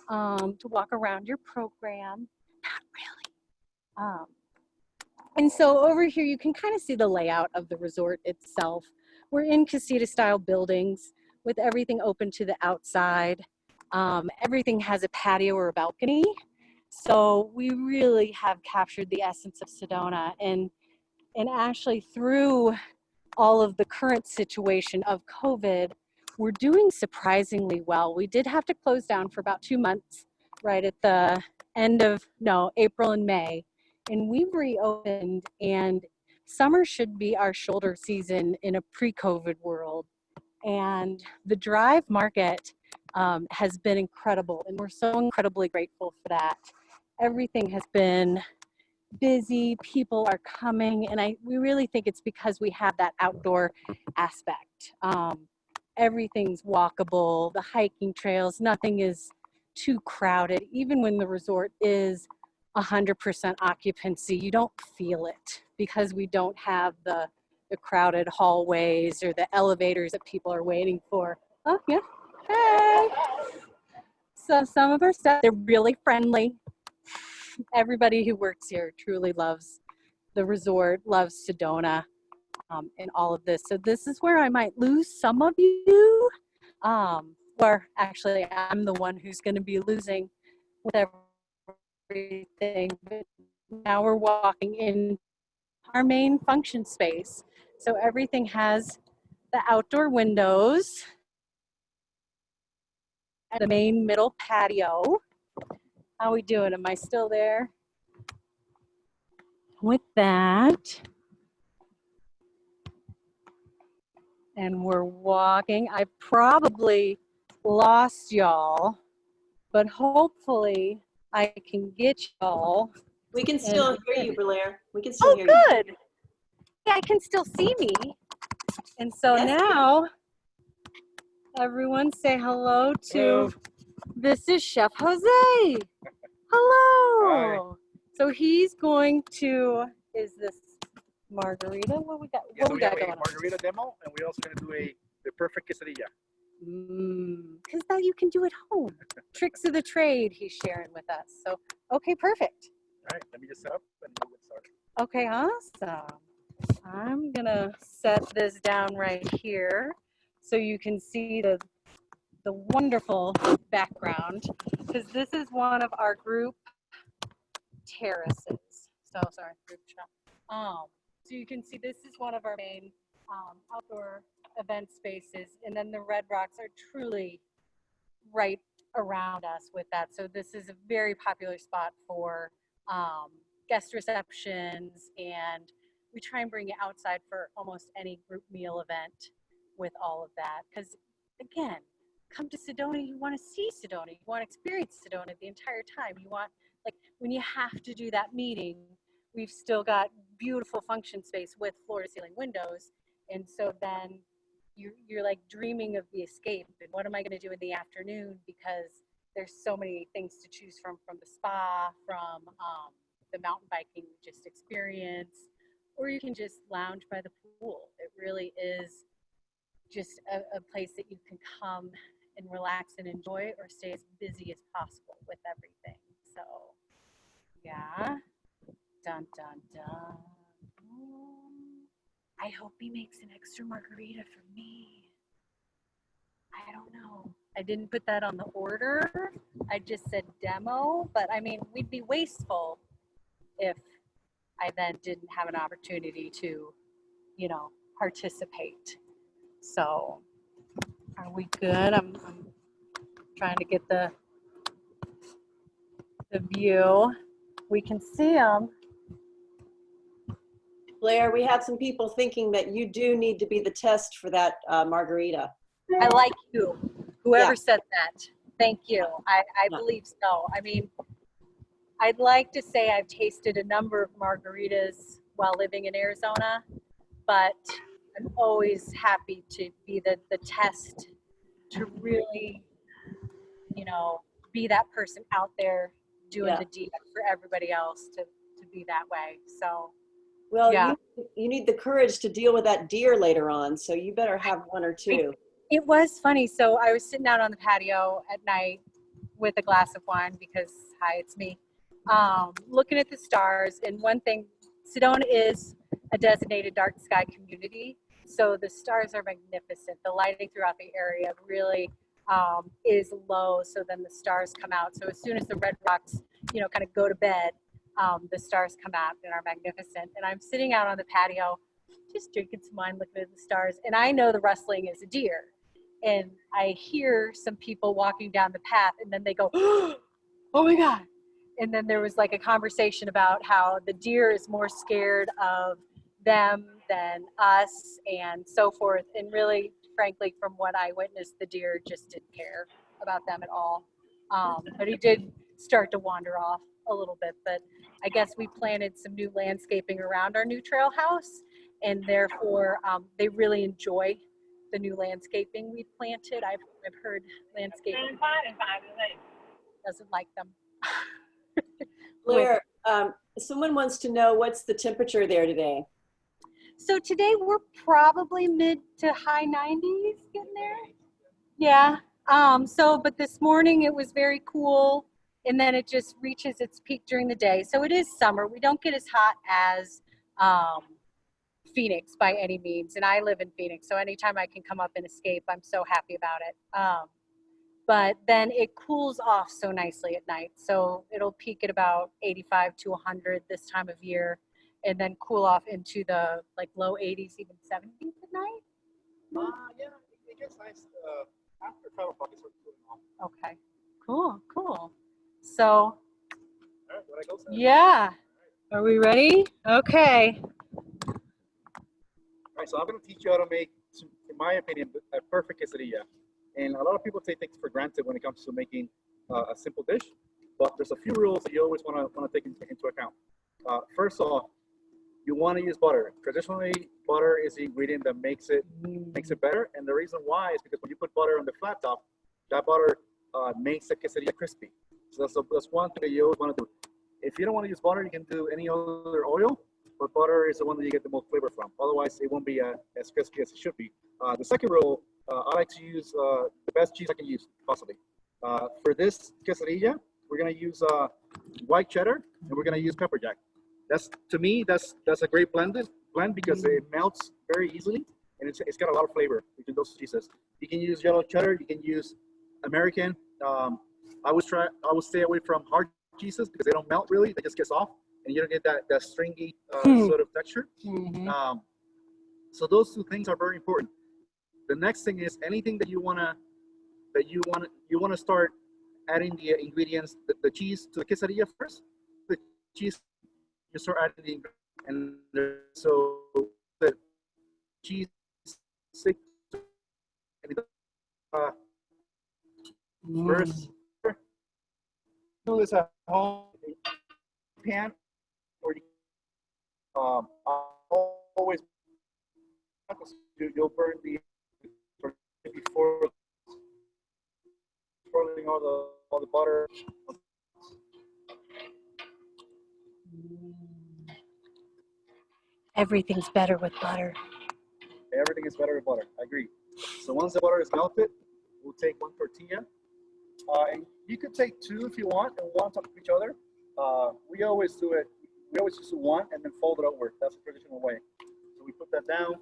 to walk around your program. Not really. And so over here, you can kind of see the layout of the resort itself. We're in casita style buildings with everything open to the outside. Everything has a patio or a balcony. So we really have captured the essence of Sedona. And actually through all of the current situation of COVID, we're doing surprisingly well. We did have to close down for about 2 months, right at the end of, April and May. And we've reopened, and summer should be our shoulder season in a pre-COVID world. And the drive market has been incredible, and we're so incredibly grateful for that. Everything has been busy, people are coming, and we really think it's because we have that outdoor aspect. Everything's walkable, the hiking trails, nothing is too crowded. Even when the resort is 100% occupancy, you don't feel it because we don't have the crowded hallways or the elevators that people are waiting for. Oh, yeah. Hey. So some of our staff, they're really friendly. Everybody who works here truly loves the resort, loves Sedona, and all of this. So this is where I might lose some of you, or actually I'm the one who's going to be losing with everything. But now we're walking in our main function space. So everything has the outdoor windows, the main middle patio. How we doing? Am I still there? With that, and we're walking. I probably lost y'all, but hopefully I can get y'all. We can still hear you, Blair. We can still hear you. Oh, good. Yeah, I can still see me. And so now, everyone say hello to, this is Chef Jose. Hello. Hi. So he's going to, is this Margarita? What we got? Yeah, What so we got have going a margarita demo, and we're also going to do the perfect quesadilla. Because now you can do it home. Tricks of the trade he's sharing with us. So, okay, perfect. All right, let me just set up and we'll get started. Okay, awesome. I'm going to set this down right here so you can see the wonderful background, because this is one of our group terraces. So sorry, group shot. So you can see this is one of our main outdoor event spaces, and then the Red Rocks are truly right around us with that. So this is a very popular spot for guest receptions, and we try and bring it outside for almost any group meal event with all of that. Because again, come to Sedona, you want to see Sedona, you want to experience Sedona the entire time. You want, like, when you have to do that meeting, we've still got beautiful function space with floor to ceiling windows. And so then you're like dreaming of the escape. And what am I going to do in the afternoon? Because there's so many things to choose from the spa, from the mountain biking we just experienced, or you can just lounge by the pool. It really is just a place that you can come and relax and enjoy, or stay as busy as possible with everything. So yeah, dun dun dun. I hope he makes an extra margarita for me. I don't know. I didn't put that on the order. I just said demo, but I mean, we'd be wasteful if I then didn't have an opportunity to, you know, participate. So are we good? I'm trying to get the view. We can see them. Blair, we have some people thinking that you do need to be the test for that margarita. I like you. Whoever said that. Thank you. I believe so. I mean, I'd like to say I've tasted a number of margaritas while living in Arizona, but I'm always happy to be the test, to really, you know, be that person out there doing the deed for everybody else to be that way. So, well, yeah. you need the courage to deal with that deer later on, so you better have one or two. It was funny. So I was sitting out on the patio at night with a glass of wine because, hi, it's me, looking at the stars. And one thing, Sedona is a designated dark sky community, so the stars are magnificent. The lighting throughout the area really is low, so then the stars come out. So as soon as the Red Rocks, you know, kind of go to bed, the stars come out and are magnificent. And I'm sitting out on the patio, just drinking some wine, looking at the stars, and I know the rustling is a deer. And I hear some people walking down the path, and then they go, oh my God. And then there was like a conversation about how the deer is more scared of them than us and so forth. And really, frankly, from what I witnessed, the deer just didn't care about them at all. But he did start to wander off a little bit. But I guess we planted some new landscaping around our new trail house, and therefore they really enjoy the new landscaping we've planted. I've heard landscaping doesn't like them. Blair, someone wants to know what's the temperature there today? So today we're probably mid to high 90s, getting there. Yeah. But this morning it was very cool, and then it just reaches its peak during the day. So it is summer. We don't get as hot as Phoenix by any means, and I live in Phoenix, so anytime I can come up and escape, I'm so happy about it. But then it cools off so nicely at night, so it'll peak at about 85 to 100 this time of year, and then cool off into the like low 80s, even 70s at night. Yeah, it gets nice after 12 o'clock. It's cooling off. Okay, cool. So, all right, wanna go, Sarah? yeah, are we ready? Okay. All right, so I'm going to teach you how to make, in my opinion, a perfect quesadilla. And a lot of people take things for granted when it comes to making a simple dish, but there's a few rules that you always want to take into account. First off, you want to use butter. Traditionally, butter is the ingredient that makes it better, and the reason why is because when you put butter on the flat top, that butter makes the quesadilla crispy. So that's one thing that you always want to do. If you don't want to use butter, you can do any other oil, but butter is the one that you get the most flavor from. Otherwise, it won't be as crispy as it should be. The second rule, I like to use the best cheese I can use, possibly. For this quesadilla, we're gonna use white cheddar, and we're gonna use pepper jack. To me, that's a great blend because it melts very easily, and it's got a lot of flavor between those cheeses. You can use yellow cheddar, you can use American. I would stay away from hard cheeses because they don't melt really. They just get soft, and you don't get that stringy sort of texture. So those two things are very important. The next thing is anything that you wanna start adding the ingredients, the cheese to the quesadilla first. The cheese, you start adding the ingredients, and so the cheese stick first. Do this at home pan, or always you'll burn the before swirling all the butter. Everything's better with butter. Everything is better with butter. I agree. So once the butter is melted, we'll take one tortilla. And you could take two if you want, and one on top of each other. We always do it. We always just do one and then fold it over. That's the traditional way. So we put that down.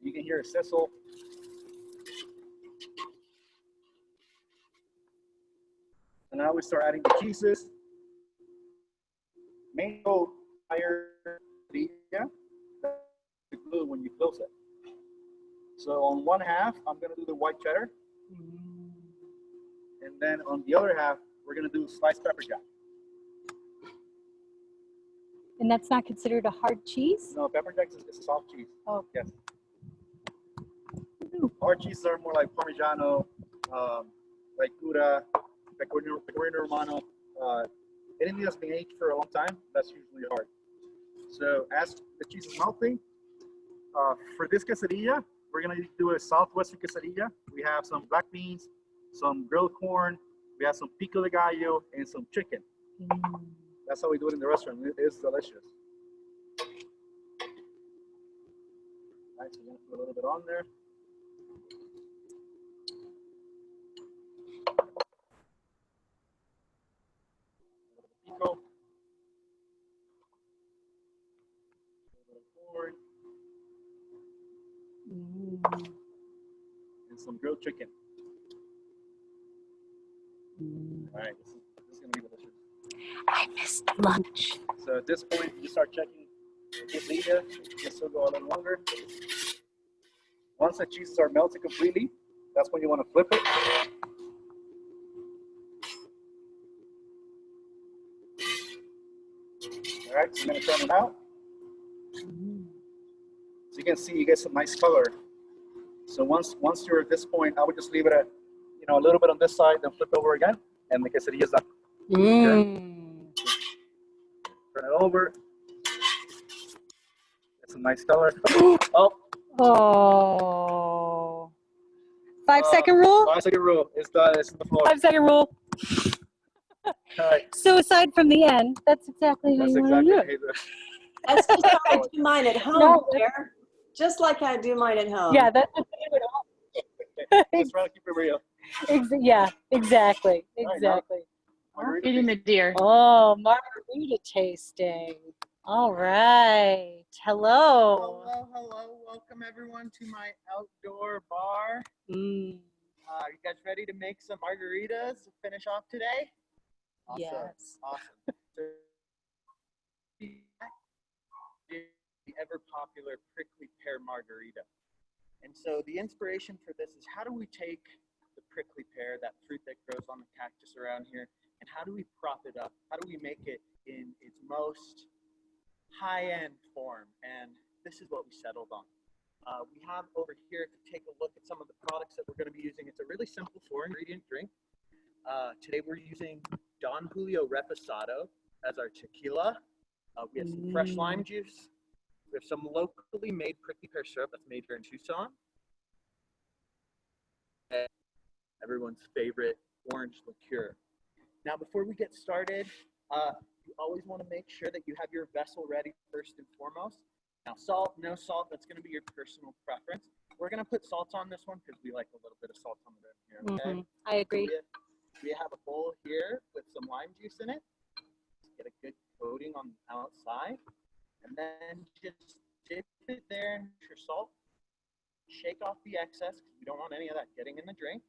You can hear it sizzle. And now we start adding the cheeses. Mango higher the glue when you close it. So on one half, I'm gonna do the white cheddar. And then on the other half, we're gonna do sliced pepper jack. And that's not considered a hard cheese? No, pepper jack is a soft cheese. Oh. Yes. Hard cheeses are more like Parmigiano, like Gouda, Pecorino Romano. Anything that's been aged for a long time, that's usually hard. So as the cheese is melting, for this quesadilla, we're gonna do a Southwestern Quesadilla. We have some black beans, some grilled corn, we have some pico de gallo, and some chicken. That's how we do it in the restaurant. It is delicious. All right, so we're gonna put a little bit on there. Pico. Corn. And some grilled chicken. All right, this is gonna be delicious. I missed lunch. So at this point, you start checking the quesadilla. It will go a little longer. Once the cheeses are melted completely, that's when you want to flip it. All right, so I'm gonna turn it out. So you can see you get some nice color. So once you're at this point, I would just leave it at, a little bit on this side, then flip over again, and the quesadilla is done. Okay. Turn it over. Get some nice color. Oh. 5-second rule? 5-second rule. It's done. It's on the floor. 5-second rule. All right. So aside from the end, that's exactly how you want to do it. That's just how I do mine at home, No, Pear. Just like I do mine at home. Yeah, that's what I do at home. Let's try to keep it real. Yeah, exactly. Right, Exactly. Margarita. Eating the deer. Oh, margarita tasting. All right. Hello. Hello. Welcome everyone to my outdoor bar. You guys ready to make some margaritas to finish off today? Awesome. Yes. Awesome. The ever popular prickly pear margarita. And so the inspiration for this is, how do we take the prickly pear, that fruit that grows on the cactus around here, and how do we prop it up? How do we make it in its most high-end form? And this is what we settled on. We have over here to take a look at some of the products that we're going to be using. It's a really simple 4-ingredient drink. Today we're using Don Julio Reposado as our tequila. We have some fresh lime juice. We have some locally made prickly pear syrup that's made here in Tucson. And everyone's favorite orange liqueur. Now, before we get started, you always want to make sure that you have your vessel ready first and foremost. Now, salt, no salt, that's going to be your personal preference. We're going to put salt on this one because we like a little bit of salt on the rim here, okay? I agree. We have a bowl here with some lime juice in it. Get a good coating on the outside. And then just dip it there in your salt. Shake off the excess because we don't want any of that getting in the drink.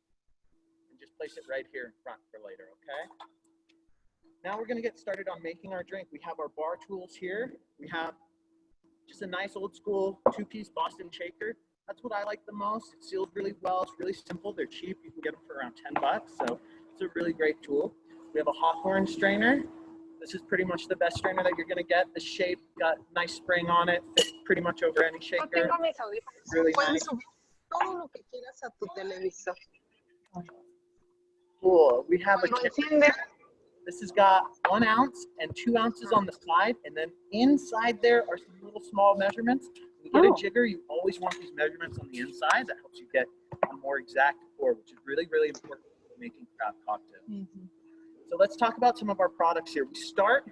And just place it right here in front for later, okay? now we're gonna get started on making our drink. We have our bar tools here. We have just a nice old school 2-piece Boston shaker. That's what I like the most. It seals really well. It's really simple. They're cheap. You can get them for around 10 bucks. So it's a really great tool. We have a Hawthorne Strainer. This is pretty much the best strainer that you're going to get. The shape got nice spring on it. Fits pretty much over any shaker. Really nice. Cool. We have a kit. This has got 1 ounce and 2 ounces on the side, and then inside there are some little small measurements. When you get a jigger, you always want these measurements on the inside. That helps you get a more exact pour, which is really, really important for making craft cocktails. So let's talk about some of our products here. We start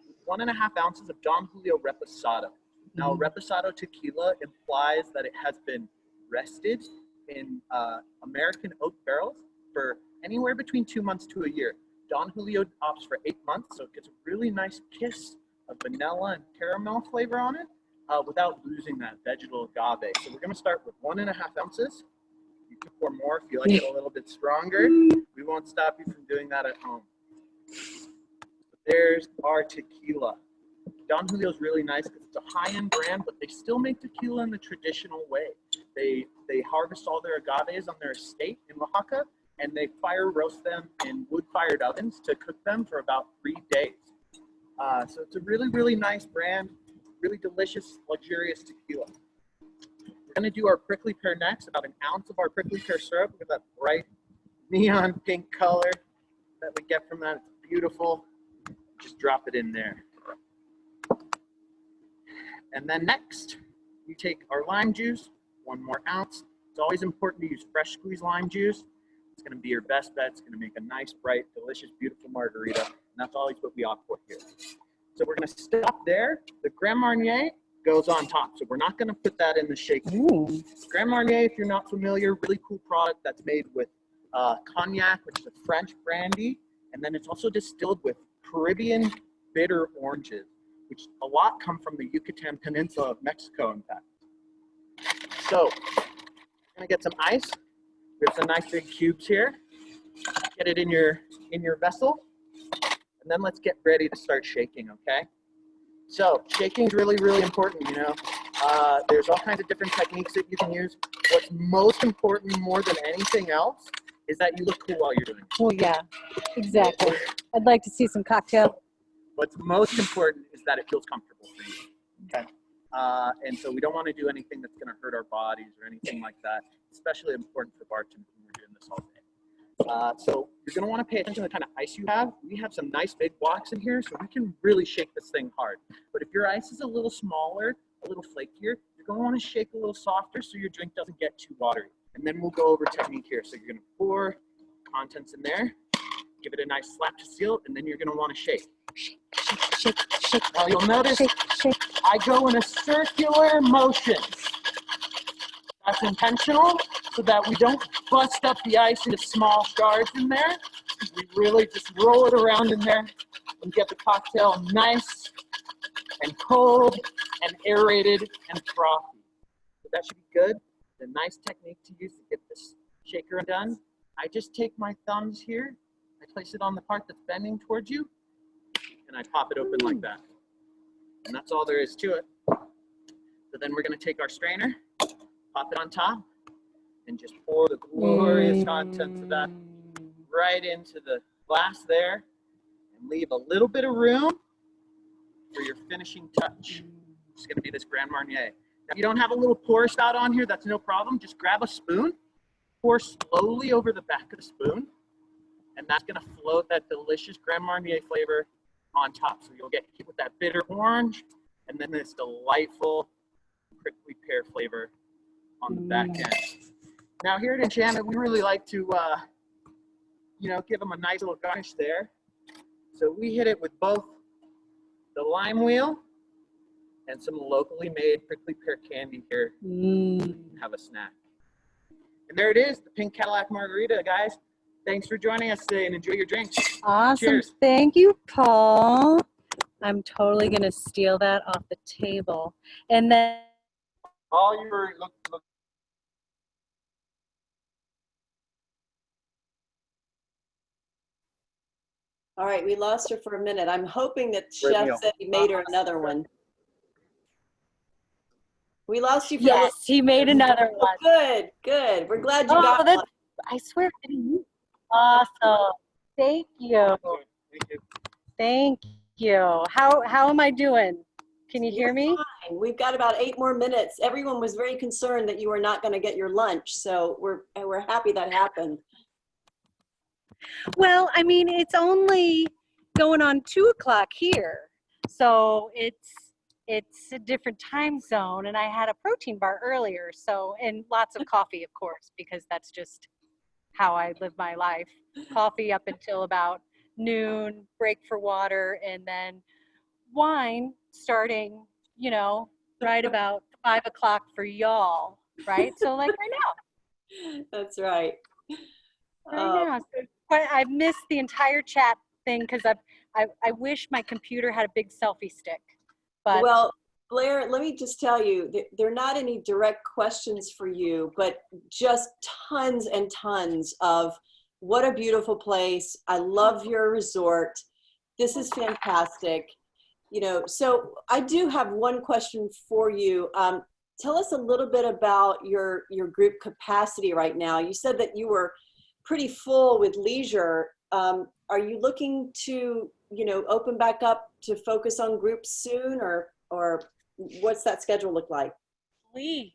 with 1.5 ounces of Don Julio Reposado. Now, Reposado tequila implies that it has been rested in American oak barrels for anywhere between 2 months to a year. Don Julio opts for 8 months, so it gets a really nice kiss of vanilla and caramel flavor on it without losing that vegetal agave. So we're going to start with 1.5 ounces. You can pour more if you like it a little bit stronger. We won't stop you from doing that at home. There's our tequila. Don Julio is really nice because it's a high-end brand, but they still make tequila in the traditional way. They harvest all their agaves on their estate in Oaxaca, and they fire roast them in wood-fired ovens to cook them for about 3 days. So it's a really, really nice brand, really delicious, luxurious tequila. We're gonna do our prickly pear next, about 1 ounce of our prickly pear syrup. Look at that bright neon pink color that we get from that. It's beautiful. Just drop it in there. And then next, we take our lime juice, 1 more ounce. It's always important to use fresh squeezed lime juice. It's gonna be your best bet. It's gonna make a nice, bright, delicious, beautiful margarita. And that's always what we opt for here. So we're gonna stop there. The Grand Marnier goes on top. So we're not gonna put that in the shaker. Grand Marnier, if you're not familiar, really cool product that's made with cognac, which is a French brandy. And then it's also distilled with Caribbean bitter oranges, which a lot come from the Yucatan Peninsula of Mexico, in fact. So we're gonna get some ice. We have some nice big cubes here. Get it in your vessel. And then let's get ready to start shaking, okay? So shaking is really, really important, you know. There's all kinds of different techniques that you can use. What's most important more than anything else is that you look cool while you're doing it. Well, yeah, exactly. I'd like to see some cocktail. What's most important is that it feels comfortable for you, okay? And so we don't want to do anything that's going to hurt our bodies or anything like that. Especially important for bartenders when we're doing this all day. So you're going to want to pay attention to the kind of ice you have. We have some nice big blocks in here, so we can really shake this thing hard. But if your ice is a little smaller, a little flakier, you're going to want to shake a little softer so your drink doesn't get too watery. And then we'll go over technique here. So you're going to pour contents in there, give it a nice slap to seal, and then you're going to want to shake. Shake, shake, shake, shake. Now you'll notice I go in a circular motion. That's intentional so that we don't bust up the ice into small shards in there. We really just roll it around in there and get the cocktail nice and cold and aerated and frothy. So that should be good. The nice technique to use to get this shaker done. I just take my thumbs here, I place it on the part that's bending towards you, and I pop it open like that. And that's all there is to it. So then we're gonna take our strainer, pop it on top, and just pour the glorious contents of that right into the glass there, and leave a little bit of room for your finishing touch. It's gonna be this Grand Marnier. Now, if you don't have a little pour spout on here, that's no problem. Just grab a spoon, pour slowly over the back of the spoon, and that's gonna float that delicious Grand Marnier flavor on top. So you'll get hit with that bitter orange, and then this delightful prickly pear flavor on the back end. Now here at Enchanted, we really like to, give them a nice little garnish there. So we hit it with both the lime wheel and some locally made prickly pear candy here. Have a snack. And there it is, the pink Cadillac Margarita, guys. Thanks for joining us today and enjoy your drinks. Awesome. Cheers. Thank you, Paul. I'm totally going to steal that off the table. And then All you were, look. All right, we lost her for a minute. I'm hoping that Great Chef meal. said he made her another one. We lost you for a Yes, little. he made another one. Good, good. We're glad you Oh, got that, one. I swear. Awesome. Thank you. Thank you. How am I doing? Can you hear me? Fine. We've got about 8 more minutes. Everyone was very concerned that you were not going to get your lunch, so we're happy that happened. Well, I mean, it's only going on 2 o'clock here, so it's a different time zone, and I had a protein bar earlier, so, and lots of coffee, of course, because that's just how I live my life. Coffee up until about noon, break for water, and then wine starting, you know, right about 5 o'clock for y'all, right? So like right now. That's right. Right now. So I've missed the entire chat thing because I wish my computer had a big selfie stick. But Well, Blair, let me just tell you, there are not any direct questions for you, but just tons and tons of what a beautiful place. I love your resort. This is fantastic. You know, so I do have one question for you. Tell us a little bit about your group capacity right now. You said that you were pretty full with leisure. Are you looking to, you know, open back up to focus on groups soon, or what's that schedule look like? please,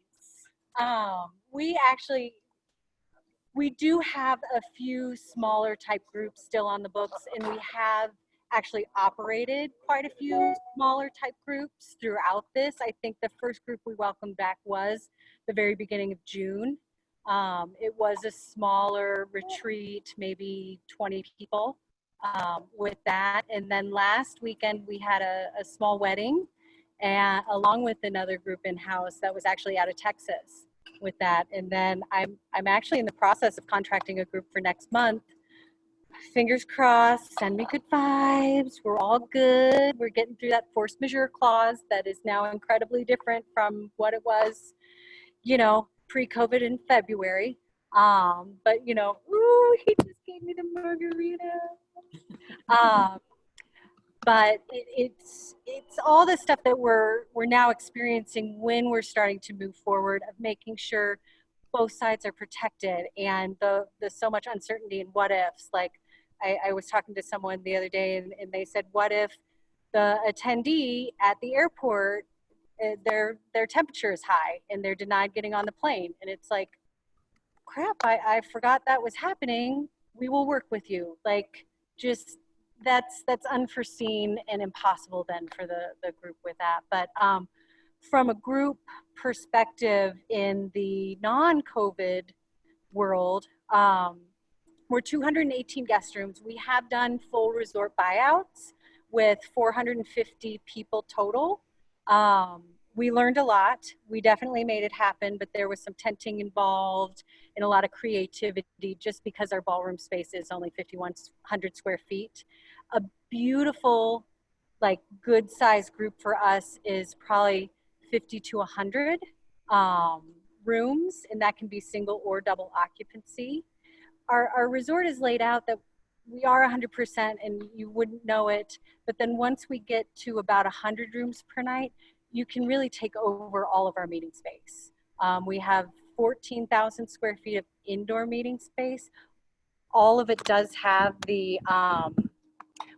we do have a few smaller type groups still on the books, and we have actually operated quite a few smaller type groups throughout this. I think the first group we welcomed back was the very beginning of June. It was a smaller retreat, maybe 20 people with that. And then last weekend we had a small wedding, and along with another group in-house that was actually out of Texas with that. And then I'm actually in the process of contracting a group for next month. Fingers crossed, send me good vibes. We're all good. We're getting through that force majeure clause that is now incredibly different from what it was, you know, pre-COVID in February. But you know, ooh, he just gave me the margarita. But it's all the stuff that we're now experiencing when we're starting to move forward, of making sure both sides are protected, and the so much uncertainty and what ifs. Like I was talking to someone the other day, and they said, what if the attendee at the airport, their temperature is high and they're denied getting on the plane? And it's like, crap, I forgot that was happening. We will work with you. Like, just that's unforeseen and impossible then for the group with that. But from a group perspective in the non-COVID world, we're 218 guest rooms. We have done full resort buyouts with 450 people total. We learned a lot. We definitely made it happen, but there was some tenting involved and a lot of creativity just because our ballroom space is only 5,100 square feet. A beautiful, like, good size group for us is probably 50 to 100 rooms, and that can be single or double occupancy. Our resort is laid out that we are 100%, and you wouldn't know it, but then once we get to about 100 rooms per night, you can really take over all of our meeting space. We have 14,000 square feet of indoor meeting space. All of it does have the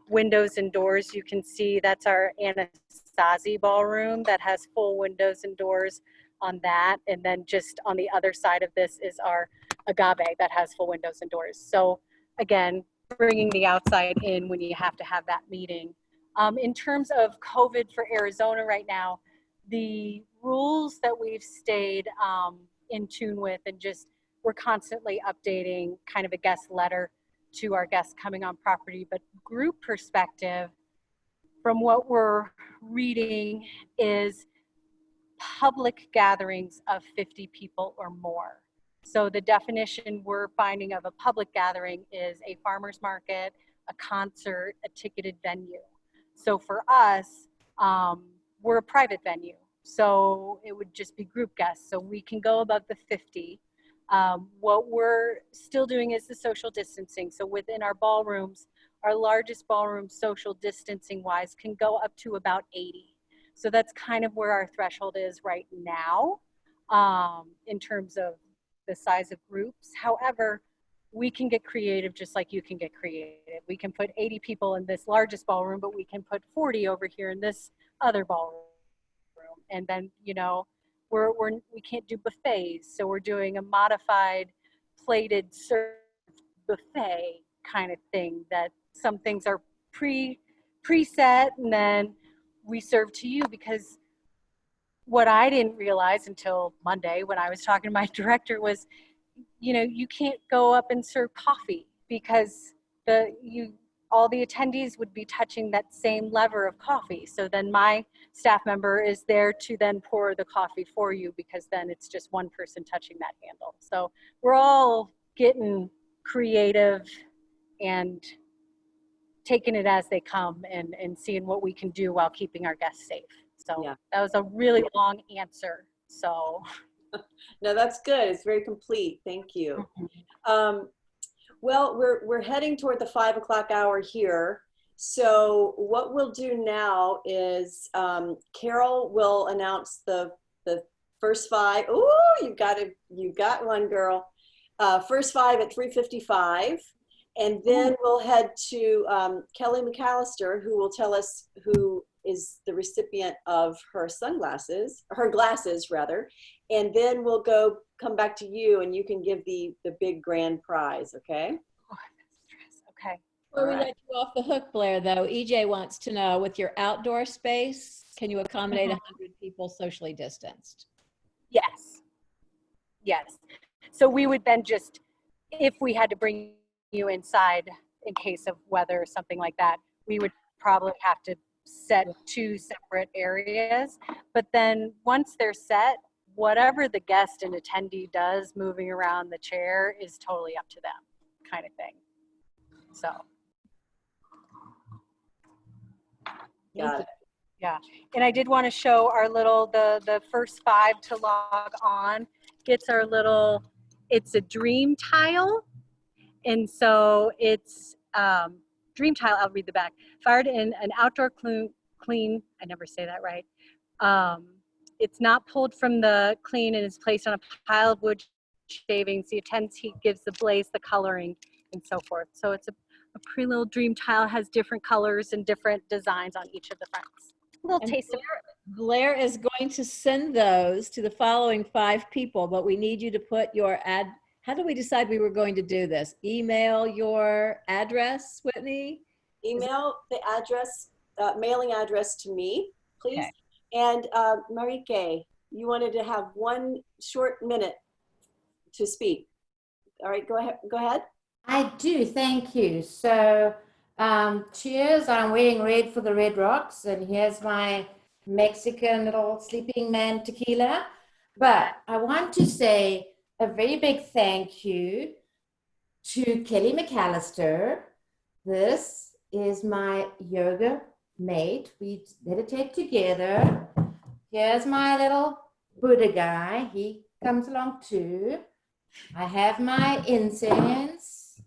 windows and doors. You can see that's our Anasazi ballroom that has full windows and doors on that. And then just on the other side of this is our Agave that has full windows and doors. So again, bringing the outside in when you have to have that meeting. In terms of COVID for Arizona right now, the rules that we've stayed in tune with, and just we're constantly updating kind of a guest letter to our guests coming on property. But group perspective, from what we're reading, is public gatherings of 50 people or more. So the definition we're finding of a public gathering is a farmer's market, a concert, a ticketed venue. So for us, we're a private venue. So it would just be group guests. So we can go above the 50. What we're still doing is the social distancing. So within our ballrooms, our largest ballroom, social distancing wise, can go up to about 80. So that's kind of where our threshold is right now, in terms of the size of groups. However, we can get creative just like you can get creative. We can put 80 people in this largest ballroom, but we can put 40 over here in this other ballroom. And then, you know, we can't do buffets. So we're doing a modified plated served buffet kind of thing, that some things are preset and then we serve to you. Because what I didn't realize until Monday when I was talking to my director was, you know, you can't go up and serve coffee because all the attendees would be touching that same lever of coffee. So then my staff member is there to then pour the coffee for you, because then it's just one person touching that handle. So we're all getting creative and taking it as they come and seeing what we can do while keeping our guests safe. So yeah, that was a really long answer. So no, that's good. It's very complete. Thank you. Well, we're heading toward the 5 o'clock hour here. So what we'll do now is Carol will announce the first 5. Ooh, you got one, girl. First 5 at 3:55. And then we'll head to Kelly McAllister, who will tell us who is the recipient of her glasses rather. And then we'll come back to you, and you can give the big grand prize, okay? Oh, okay. Before we let you off the hook, Blair, though, EJ wants to know, with your outdoor space, can you accommodate 100 people socially distanced? Yes. Yes. So we would then just, if we had to bring you inside in case of weather or something like that, we would probably have to set 2 separate areas. But then once they're set, whatever the guest and attendee does moving around the chair is totally up to them, kind of thing. So. Got it. Yeah, and I did want to show our little, the first 5 to log on gets our little, it's a dream tile. And so it's dream tile, I'll read the back. Fired in an outdoor clean, I never say that right. It's not pulled from the clean and is placed on a pile of wood shavings. The intense heat gives the blaze the coloring and so forth. So it's a pretty little dream tile, has different colors and different designs on each of the fronts. A little taste of Blair is going to send those to the following 5 people, but we need you to put your how did we decide we were going to do this? Email your address, Whitney? Email the address, mailing address to me, please. Okay. And Marike, you wanted to have 1 short minute to speak. All right, go ahead. I do, thank you. So cheers, I'm wearing red for the Red Rocks, and here's my Mexican little sleeping man tequila. But I want to say a very big thank you to Kelly McAllister. This is my yoga mate. We meditate together. Here's my little Buddha guy. He comes along too. I have my incense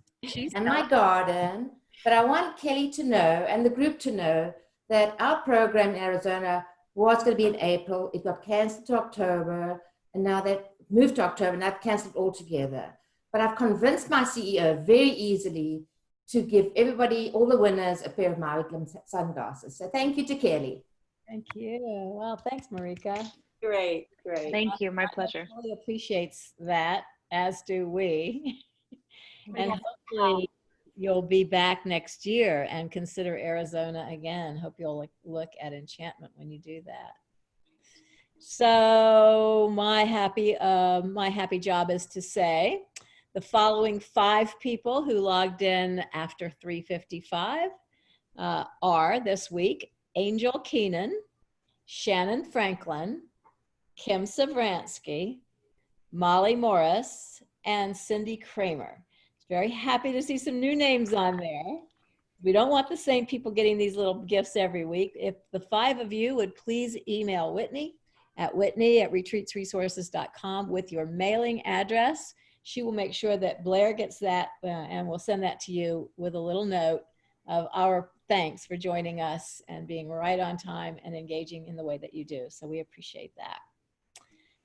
and my garden. But I want Kelly to know, and the group to know, that our program in Arizona was going to be in April. It got canceled to October, and now they've moved to October, and I've canceled altogether. But I've convinced my CEO very easily to give everybody, all the winners, a pair of Maui sunglasses. So thank you to Kelly. Thank you. Well, thanks, Marika. Great. Thank you. My pleasure. Really appreciates that, as do we. And hopefully you'll be back next year and consider Arizona again. Hope you'll look at Enchantment when you do that. So my happy job is to say the following 5 people who logged in after 3:55 are this week: Angel Keenan, Shannon Franklin, Kim Savransky, Molly Morris, and Cindy Kramer. Very happy to see some new names on there. We don't want the same people getting these little gifts every week. If the 5 of you would please email Whitney at whitney@retreatsresources.com with your mailing address. She will make sure that Blair gets that and we'll send that to you with a little note of our thanks for joining us and being right on time and engaging in the way that you do. So we appreciate that.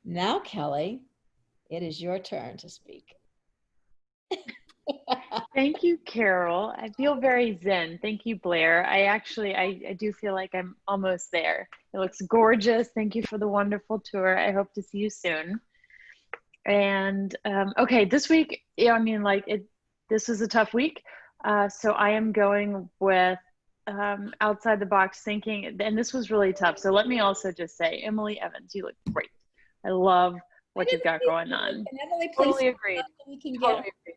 Now, Kelly, it is your turn to speak. Thank you, Carol. I feel very zen. Thank you, Blair. I do feel like I'm almost there. It looks gorgeous. Thank you for the wonderful tour. I hope to see you soon. And okay, this week, I mean, like this was a tough week. So I am going with outside the box thinking, and this was really tough. So let me also just say, Emily Evans, you look great. I love what you've got going on. Emily, totally agreed. Totally agreed.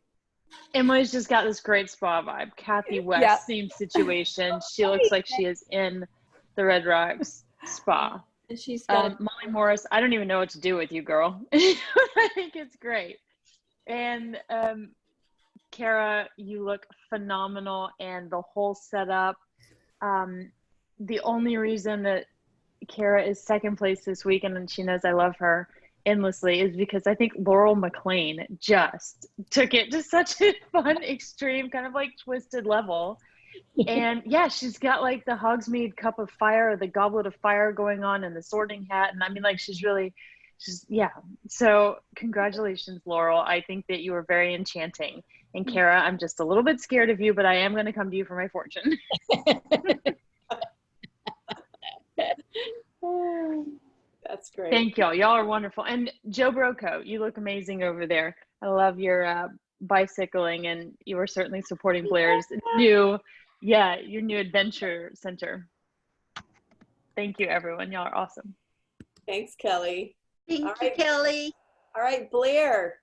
Emily's just got this great spa vibe. Kathy West, same situation. She looks like she is in the Red Rocks spa. And she's got Molly Morris, I don't even know what to do with you, girl. I think it's great. And Kara, you look phenomenal, and the whole setup. The only reason that Kara is second place this week, and she knows I love her endlessly, is because I think Laurel Mclean just took it to such a fun, extreme, kind of like twisted level. And yeah, she's got like the Hogsmeade cup of fire, the goblet of fire going on, and the sorting hat. And I mean, like, she's yeah. So congratulations, Laurel. I think that you were very enchanting. And Kara, I'm just a little bit scared of you, but I am going to come to you for my fortune. That's great. Thank y'all. Y'all are wonderful. And Joe Broco, you look amazing over there. I love your bicycling, and you are certainly supporting Blair's your new adventure center. Thank you, everyone. Y'all are awesome. Thanks, Kelly. Thank you, Kelly. All right, Blair,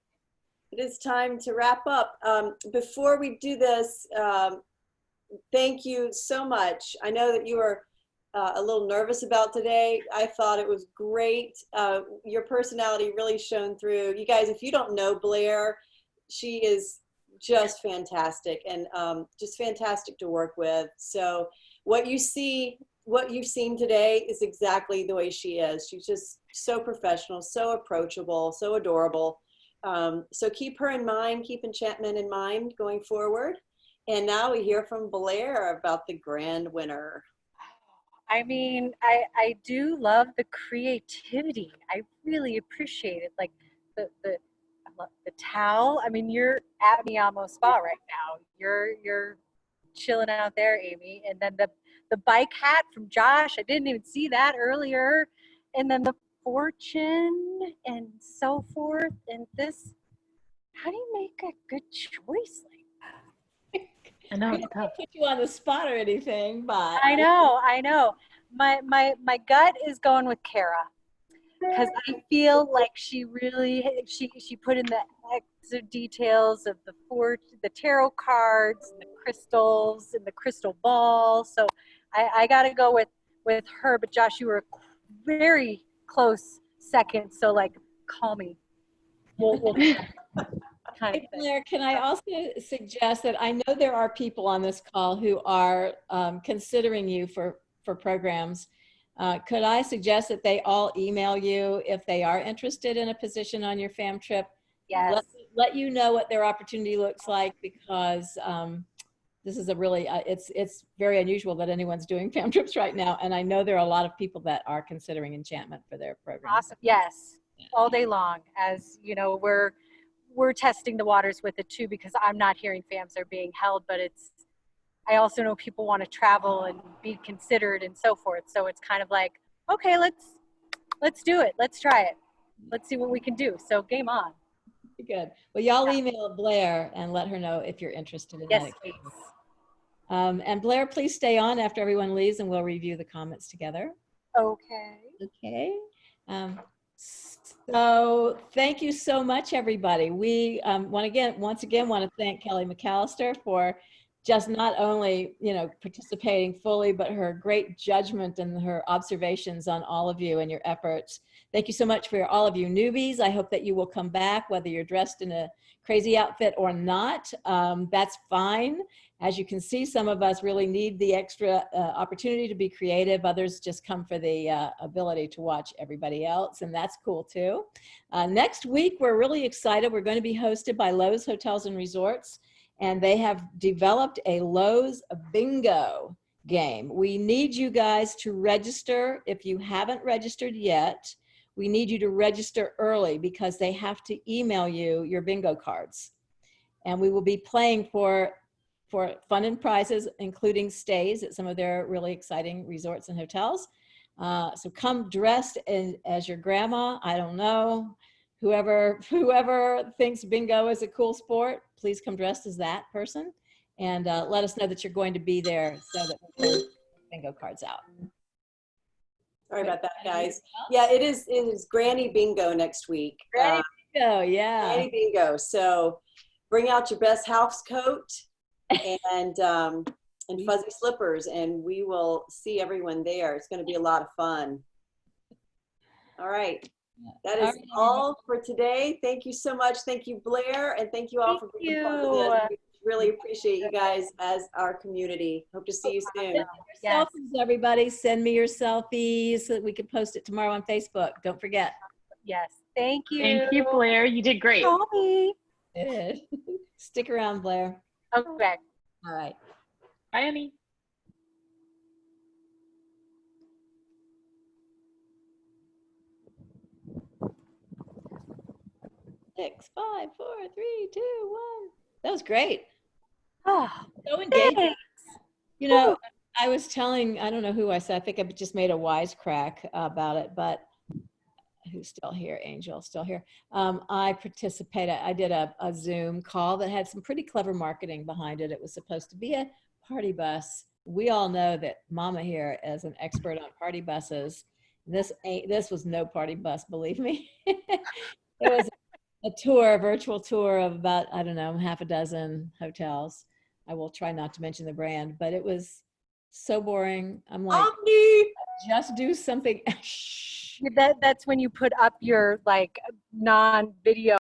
it is time to wrap up. Before we do this, thank you so much. I know that you were a little nervous about today. I thought it was great. Your personality really shone through. You guys, if you don't know Blair, she is just fantastic and just fantastic to work with. So what you've seen today is exactly the way she is. She's just so professional, so approachable, so adorable. So keep her in mind, keep Enchantment in mind going forward. And now we hear from Blair about the grand winner. I mean, I do love the creativity. I really appreciate it. Like the towel. I mean, you're at Miyamo Spa right now. You're chilling out there, Amy. And then the bike hat from Josh. I didn't even see that earlier. And then the fortune and so forth. And this. How do you make a good choice like that? I know. We don't want to put you on the spot or anything, but I know. My gut is going with Kara because I feel like she put in the extra details of the tarot cards, and the crystals, and the crystal ball. So I got to go with her. But Josh, you were a very close second. So like, call me. We'll kind of thing. Blair, can I also suggest that I know there are people on this call who are considering you for programs. Could I suggest that they all email you if they are interested in a position on your fam trip? Yes. Let you know what their opportunity looks like, because this is a really, it's very unusual that anyone's doing fam trips right now. And I know there are a lot of people that are considering Enchantment for their program. Awesome. Yes. All day long. As you know, we're testing the waters with it too, because I'm not hearing FAMs are being held, but I also know people want to travel and be considered and so forth. So it's kind of like, okay, let's do it. Let's try it. Let's see what we can do. So game on. Good. Well, y'all email Blair and let her know if you're interested in that. Yes, please. And Blair, please stay on after everyone leaves and we'll review the comments together. Okay. Okay. So thank you so much, everybody. We once again want to thank Kelly McAllister for just not only, participating fully, but her great judgment and her observations on all of you and your efforts. Thank you so much for all of you newbies. I hope that you will come back, whether you're dressed in a crazy outfit or not. That's fine. As you can see, some of us really need the extra opportunity to be creative. Others just come for the ability to watch everybody else, and that's cool too. Next week, we're really excited. We're going to be hosted by Lowe's Hotels and Resorts. and they have developed a Lowe's bingo game. We need you guys to register. If you haven't registered yet, we need you to register early because they have to email you your bingo cards. And we will be playing for fun and prizes, including stays at some of their really exciting resorts and hotels. So come dressed as your grandma. I don't know. Whoever thinks bingo is a cool sport, please come dressed as that person. And let us know that you're going to be there so that we can bingo cards out. Sorry about that, guys. Yeah, it is Granny Bingo next week. Granny Bingo, yeah. Granny Bingo. So bring out your best house coat and fuzzy slippers, and we will see everyone there. It's going to be a lot of fun. All right. That is all for today. Thank you so much. Thank you, Blair, and thank you all for being part of this. We really appreciate you guys as our community. Hope to see you soon. Selfies, everybody. Send me your selfies so that we can post it tomorrow on Facebook. Don't forget. Yes. Thank you. Thank you, Blair. You did great. Call me. Stick around, Blair. Okay. All right. Bye, Annie. Six, 5, 4, 3, 2, 1. That was great. Oh, so engaging. You know, I was telling, I don't know who I said, I think I just made a wisecrack about it, but who's still here? Angel, still here. I participated, I did a Zoom call that had some pretty clever marketing behind it. It was supposed to be a party bus. We all know that Mama here is an expert on party buses. This was no party bus, believe me. It was a virtual tour of about, I don't know, half a dozen hotels. I will try not to mention the brand, but it was so boring. I'm like, just do something. That's when you put up your like non-video